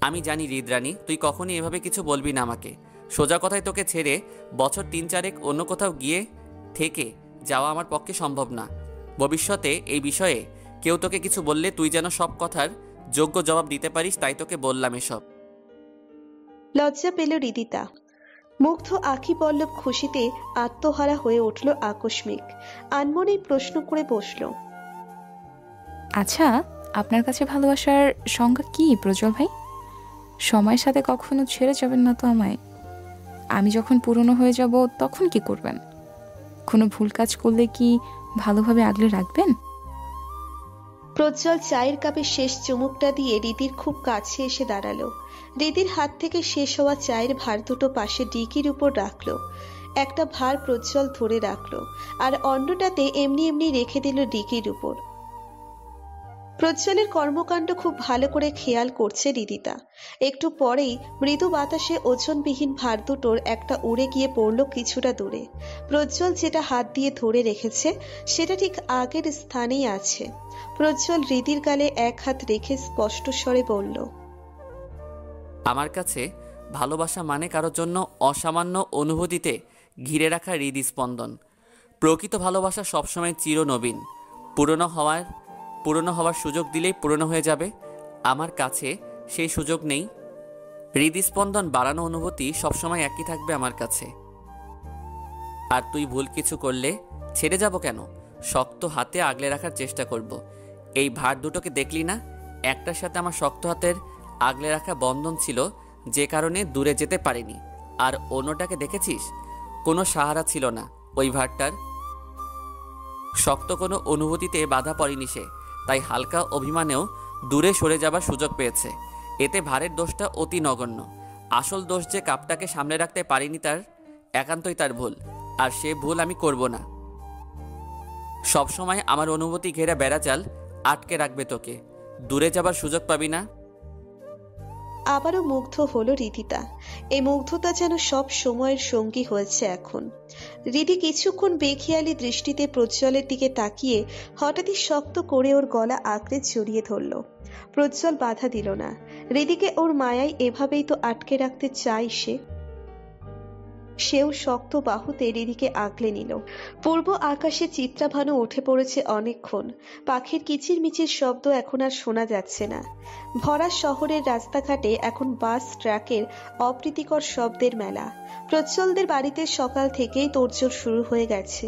আমি জানি হৃদরানী, তুই কখনই এভাবে কিছু বলবি না আমাকে। সোজা কথায় তোকে ছেড়ে বছর 3-4 অন্য কোথাও গিয়ে থেকে যাওয়া আমার পক্ষে সম্ভব না। ভবিষ্যতে এই বিষয়ে কেউ তোকে কিছু বললে তুই যেন সব কথার যোগ্য জবাব দিতে পারিস, তাই তোকে বললাম এসব। লজ্জা পেল রিদিতা। মুগ্ধ আঁখি পল্লব খুশিতে আত্মহারা হয়ে উঠল আকস্মিক। আনমনেই প্রশ্ন করে বসল, আচ্ছা, আপনার কাছে ভালোবাসার সংজ্ঞা কি প্রজ্জ্বল ভাই? সময়ের সাথে কখনো ছেড়ে যাবেন না তো আমায়? আমি যখন পুরনো হয়ে যাব তখন কি করবেন? কোনো ভুল কাজ করলে কি ভালোভাবে আগলে রাখবেন? প্রজ্জ্বল চায়ের কাপে শেষ চুমুকটা দিয়ে রীতির খুব কাছে এসে দাঁড়ালো। রীতির হাত থেকে শেষ হওয়া চায়ের ভার দুটো পাশে ডিকির উপর রাখলো। একটা ভার প্রজ্জ্বল ধরে রাখলো আর অন্যটাতে এমনি এমনি রেখে দিল ডিকির উপর। প্রজ্জ্বলের কর্মকাণ্ড খুব ভালো করে খেয়াল করছে রিদিতা। একটু পরেই মৃদু বাতাসে ওজনবিহীন ভার দুটোর একটা উড়ে গিয়ে পড়ল কিছুটা দূরে। প্রজ্জ্বল যেটা হাত দিয়ে ধরে রেখেছে সেটা ঠিক আগের স্থানেই আছে। প্রজ্জ্বল রিদির গালে এক হাত রেখে স্পষ্ট স্বরে বলল, আমার কাছে ভালোবাসা মানে কারোর জন্য অসামান্য অনুভূতিতে ঘিরে রাখা হৃদস্পন্দন। প্রকৃত ভালোবাসা সবসময় চিরনবীন, পুরনো হওয়ার সুযোগ দিলেই পুরনো হয়ে যাবে। আমার কাছে সেই সুযোগ নেই। হৃদস্পন্দন বাড়ানো অনুভূতি সবসময় একই থাকবে আমার কাছে। আর তুই ভুল কিছু করলে ছেড়ে যাব কেন? শক্ত হাতে আগলে রাখার চেষ্টা করব। এই ভার দুটোকে দেখলি না? একটার সাথে আমার শক্ত হাতের আগলে রাখা বন্ধন ছিল, যে কারণে দূরে যেতে পারিনি। আর অন্যটাকে দেখেছিস? কোনো সাহারা ছিল না ওই ভারটার। শক্ত কোনো অনুভূতিতে বাধা পড়েনি সে, তাই হালকা অভিমানেও দূরে সরে যাবার সুযোগ পেয়েছে। এতে ভারের দোষটা অতি নগণ্য। আসল দোষ যে কাপটাকে সামনে রাখতে পারিনি তার, একান্তই তার ভুল। আর সে ভুল আমি করব না। সবসময় আমার অনুভূতি ঘেরা বেড়াজাল আটকে রাখবে তোকে, দূরে যাবার সুযোগ পাবি না। আবারও মুগ্ধ হলো রিদিতা। এই মুগ্ধতা যেন সব সময়ের সঙ্গী হয়েছে এখন। রিদি কিছুক্ষণ বেখেয়ালি দৃষ্টিতে প্রজ্জ্বলের দিকে তাকিয়ে হঠাৎই শক্ত করে ওর গলা আঁকড়ে জড়িয়ে ধরল। প্রজ্জ্বল বাধা দিল না। রিদিকে ওর মায়ায় এভাবেই তো আটকে রাখতে চাই সেও শক্ত বাহুতে রিদিকে আগলে নিল। পূর্ব আকাশে চিত্রাভানু উঠে পড়েছে অনেকক্ষণ। পাখির কিচিরমিচির শব্দ এখন আর শোনা যাচ্ছে না। ভরা শহরের রাস্তাঘাটে এখন বাস ট্রাকের অপ্রীতিকর শব্দের মেলা। প্রজ্জ্বলদের বাড়িতে সকাল থেকেই তোড়জোড় শুরু হয়ে গেছে।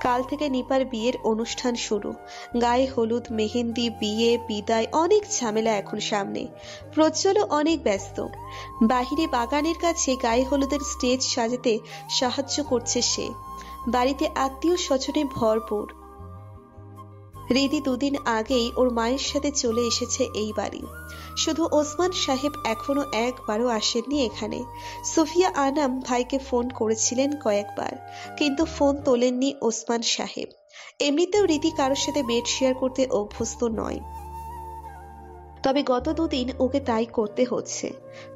কাল থেকে নিপার বিয়ের অনুষ্ঠান শুরু। গায়ে হলুদ, মেহেন্দি, বিয়ে, বিদায়, অনেক ঝামেলা এখন সামনে। প্রজ্জ্বলও অনেক ব্যস্ত। বাহিরে বাগানের কাছে গায়ে হলুদের স্টেজ সাজাতে সাহায্য করছে সে। বাড়িতে আত্মীয় স্বজনে ভরপুর। রিদি দুদিন আগেই ওর মায়ের সাথে চলে এসেছে এই বাড়ি। শুধু ওসমান সাহেব এখনো একবারও আসেননি এখানে। সুফিয়া আনাম ভাইকে ফোন করেছিলেন কয়েকবার, কিন্তু ফোন তোলেননি ওসমান সাহেব। এমনিতেও রিদি কারোর সাথে বেড শেয়ার করতে অভ্যস্ত নয়, তবে গত দুদিন ওকে তাই করতে হচ্ছে।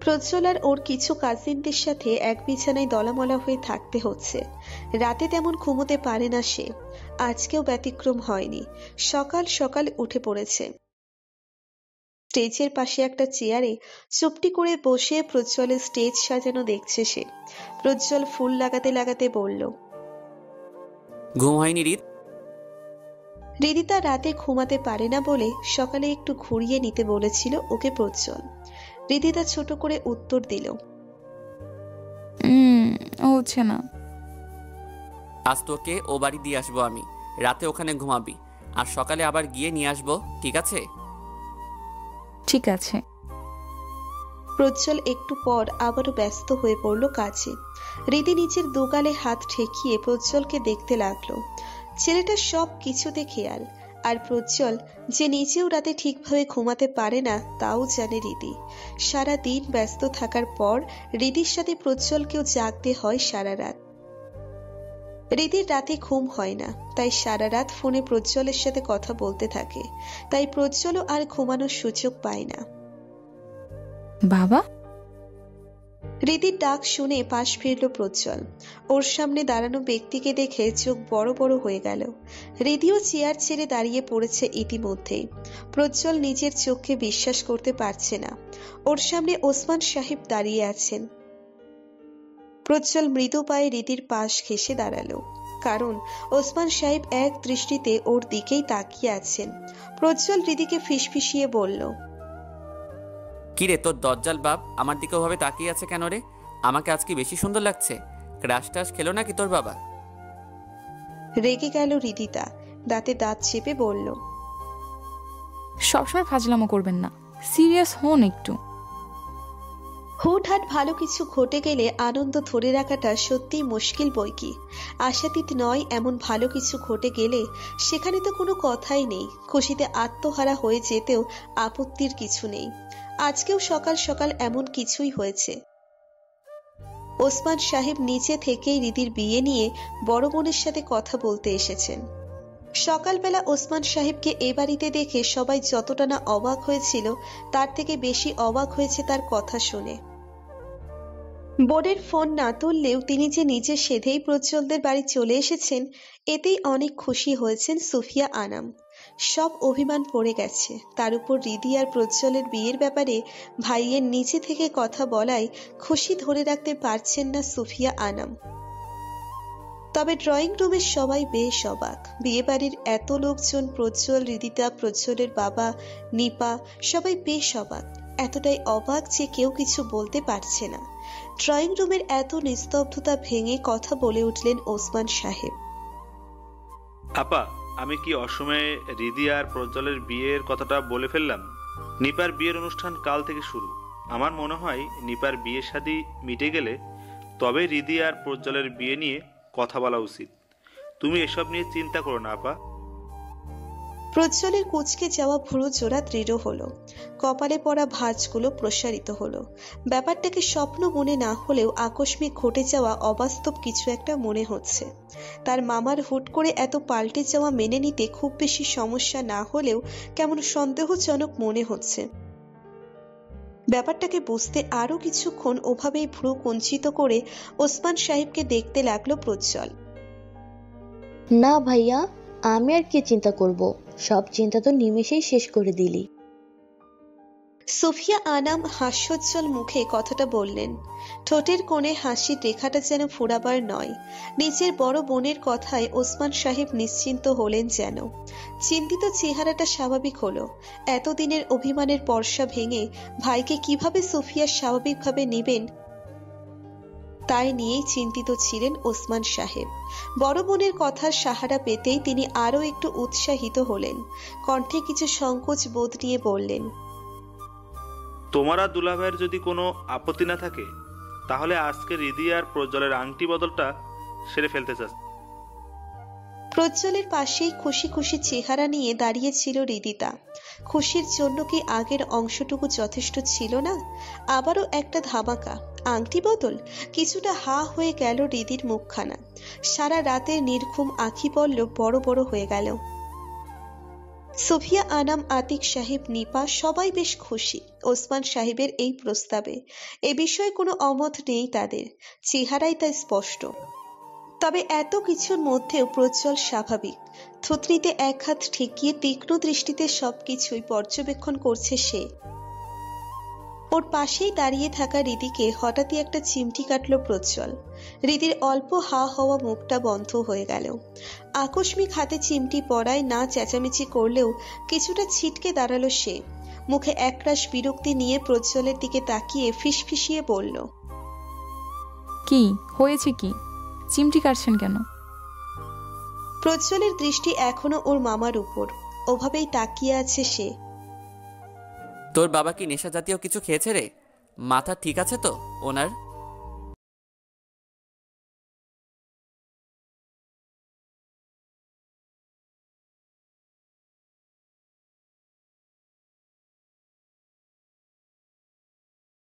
প্রজ্জ্বল আর ওর কিছু কাজিনদের সাথে এক বিছানায় দলামলা হয়ে থাকতে হচ্ছে। রাতে তেমন ঘুমোতে পারে না সে। আজকেও ব্যতিক্রম হয়নি। সকাল সকাল উঠে পড়েছে। স্টেজের পাশে একটা চেয়ারে চুপটি করে বসে প্রজ্জ্বলের স্টেজ সাজানো দেখছে সে। প্রজ্জ্বল ফুল লাগাতে লাগাতে বলল, ঘুম হয়নি রিদ? রিদিতা রাতে ঘুমাতে পারে না বলে সকালে একটু ঘুরিয়ে নিতে বলেছিল ওকে প্রজ্জ্বল। রিদিতা ছোট করে উত্তর দিল, হচ্ছে না। আজ তোকে ও বাড়ি দিয়ে আসবো আমি। রাতে ওখানে ঘুমাবি, আর সকালে আবার গিয়ে নিয়ে আসবো, ঠিক আছে? ঠিক আছে। প্রজ্জ্বল একটু পর আবারও ব্যস্ত হয়ে পড়ল কাজে। রিদি নিচের দোগালে হাত ঠেকিয়ে প্রজ্জ্বলকে দেখতে লাগলো। ছেলেটা সব কিছুতে খেয়াল। আর প্রজ্জ্বল যে নিজেও রাতে ঠিকভাবে ঘুমাতে পারে না তাও জানে রিদি। সারা দিন ব্যস্ত থাকার পর রিদির সাথে প্রজ্জ্বলকেও জাগতে হয় সারা রাত। রিদির রাতে ঘুম হয় না, তাই সারা রাত ফোনে প্রজ্জ্বলের সাথে কথা বলতে থাকে। তাই প্রজ্জ্বলও আর ঘুমানোর সুযোগ পায় না। বাবা! রিদির ডাক শুনে পাশ ফিরল প্রজ্জ্বল। ওর সামনে দাঁড়ানো ব্যক্তিকে দেখে চোখ বড় বড় হয়ে গেল। রিদিও চেয়ার ছেড়ে দাঁড়িয়ে পড়েছে ইতিমধ্যেই। প্রজ্জ্বল নিজের চোখকে বিশ্বাস করতে পারছে না। ওর সামনে ওসমান সাহেব দাঁড়িয়ে আছেন। প্রজ্জ্বল মৃদু পায়ে রিদির পাশ ঘেঁষে দাঁড়ালো, কারণ ওসমান সাহেব এক দৃষ্টিতে ওর দিকেই তাকিয়ে আছেন। প্রজ্জ্বল রিদিকে ফিসফিসিয়ে বলল, কিরে তোর দজ্জাল বাপ আমার দিকে ওভাবে তাকিয়ে আছে কেন রে? আমাকে আজকে বেশি সুন্দর লাগছে। ক্রাশ টাশ খেলো নাকি তোর বাবা? রেগে গেল রিদিতা। দাঁতে দাঁত চেপে বলল, সবসময় ফাজলামো করবেন না, সিরিয়াস হন একটু। হুটহাট ভালো কিছু ঘটে গেলে আনন্দ ধরে রাখাটা সত্যিই মুশকিল বৈকি। আশাতীত নয়, এমন ভালো কিছু ঘটে গেলে সেখানে তো কোনো কথাই নেই, খুশিতে আত্মহারা হয়ে যেতেও আপত্তির কিছু নেই। আজকেও সকাল সকাল এমন কিছুই হয়েছে। ওসমান সাহেব নিচে থেকেই রিদির বিয়ে নিয়ে বড় বোনের সাথে কথা বলতে এসেছেন। সকালবেলা ওসমান সাহেবকে এ বাড়িতে দেখে সবাই যতটা না অবাক হয়েছিল, তার থেকে বেশি অবাক হয়েছে তার কথা শুনে। বোনের ফোন না তুললেও তিনি যে নিজে সেধেই প্রজ্জ্বলদের বাড়ি চলে এসেছেন, এতেই অনেক খুশি হয়েছেন সুফিয়া আনাম। সব অভিমান পড়ে গেছে। তার উপর রিদি আর প্রজ্জ্বলের বিয়ের ব্যাপারে ভাইয়ের নিচে থেকে কথা বলায় খুশি ধরে রাখতে পারছেন না সুফিয়া আনাম। তবে ড্রয়িং রুমের সবাই বেশ অবাক। বিয়ে বাড়ির এত লোকজন, প্রজ্জ্বল, রিদিতা, প্রজ্জ্বলের বাবা, নিপা, সবাই বেশ অবাক। এতটাই অবাক যে কেউ কিছু বলতে পারছে না। ড্রয়িং রুমের এত নিস্তব্ধতা ভেঙে কথা বলে উঠলেন ওসমান সাহেব। আপা, আমি কি অসময়ে রিদি আর প্রজ্জ্বলের বিয়ের কথাটা বলে ফেললাম? নিপার বিয়ের অনুষ্ঠান কাল থেকে শুরু। আমার মনে হয় নিপার বিয়ে শাদী মিটে গেলে তবে রিদি আর প্রজ্জ্বলের বিয়ে নিয়ে কথা বলা উচিত। তুমি এসব নিয়ে চিন্তা করো না আপা। প্রজ্জ্বলের কুঁচকে যাওয়া ভুরু জোড়া দৃঢ় হলো, কপালে পড়া ভাঁজগুলো প্রসারিত হলো। ব্যাপারটাকে স্বপ্ন মনে না হলেও আকস্মিক ঘটে যাওয়া অবাস্তব কিছু একটা মনে হচ্ছে। তার মামার হুট করে এত পাল্টে যাওয়া মেনে নিতে খুব বেশি সমস্যা না হলেও কেমন সন্দেহজনক মনে হচ্ছে। ব্যাপারটাকে বুঝতে আরো কিছুক্ষণ ওভাবেই ভ্রু কুঞ্চিত করে ওসমান সাহেবকে দেখতে লাগলো প্রজ্জ্বল। না ভাইয়া, আমি আর কি চিন্তা করব, সব চিন্তা তো নিমেষেই শেষ করে দিলি। সুফিয়া আনাম হাস্যোজ্জ্বল মুখে কথাটা বললেন। ঠোঁটের কোণে হাসির রেখাটা যেন ফোরাবার নয়। নিজের বড় বোনের কথায় ওসমান সাহেব নিশ্চিন্ত হলেন যেন। চিন্তিত চেহারাটা স্বাভাবিক হলো। এতদিনের অভিমানের পর্ষা ভেঙে ভাইকে কিভাবে সুফিয়া স্বাভাবিকভাবে নেবেন তাই নিয়েই চিন্তিত ছিলেন ওসমান সাহেব। বড় বোনের কথার সাহারা পেতেই তিনি আরো একটু উৎসাহিত হলেন। কণ্ঠে কিছু সংকোচ বোধ নিয়ে বললেন, তোমার আর দুলাভাইয়ের যদি কোনো আপত্তি না থাকে তাহলে আজকে রিদি আর প্রজ্জ্বলের আংটি বদলটা সেরে ফেলতে চাস। প্রজ্জ্বলের পাশেই খুশি খুশি চেহারা নিয়ে দাঁড়িয়েছিল রিদিতা। খুশির জন্য কি আগের অংশটুকু যথেষ্ট ছিল না? আবারও একটা ধামাকা, আংটি বদল। কিছুটা হা হয়ে গেল রিদির মুখখানা। সারা রাতের নির্ঘুম আঁখি পল্লব বড় বড় হয়ে গেল। সুফিয়া আনাম, আতিক সাহেব, নিপা সবাই বেশ খুশি ওসমান সাহেবের এই প্রস্তাবে। এ বিষয়ে কোনো অমত নেই তাদের, চেহারাই তা স্পষ্ট। তবে এত কিছুর মধ্যেও প্রজ্জ্বল স্বাভাবিক। থুতনিতে এক হাত ঠেকিয়ে তীক্ষ্ণ দৃষ্টিতে সবকিছুই পর্যবেক্ষণ করছে সে। ওর পাশেই দাঁড়িয়ে থাকা রিদিকে হঠাৎই একটা চিমটি কাটল প্রজ্জ্বল। রিদির অল্প হা হওয়া মুখটা বন্ধ হয়ে গেল। আকস্মিক হাতে চিমটি পড়ায় না চেঁচামেচি করলেও কিছুটা ছিটকে দাঁড়ালো সে। মুখে একরাশ বিরক্তি নিয়ে প্রজ্জ্বলের দিকে তাকিয়ে ফিসফিসিয়ে বলল, কি হয়েছে? কি চিমটি কাটছেন কেন? প্রজ্জ্বলের দৃষ্টি এখনো ওর মামার উপর, ওভাবেই তাকিয়ে আছে সে। তোর বাবা কি নেশা জাতীয় কিছু খেয়েছে রে? মাথা ঠিক আছে তো ওনার?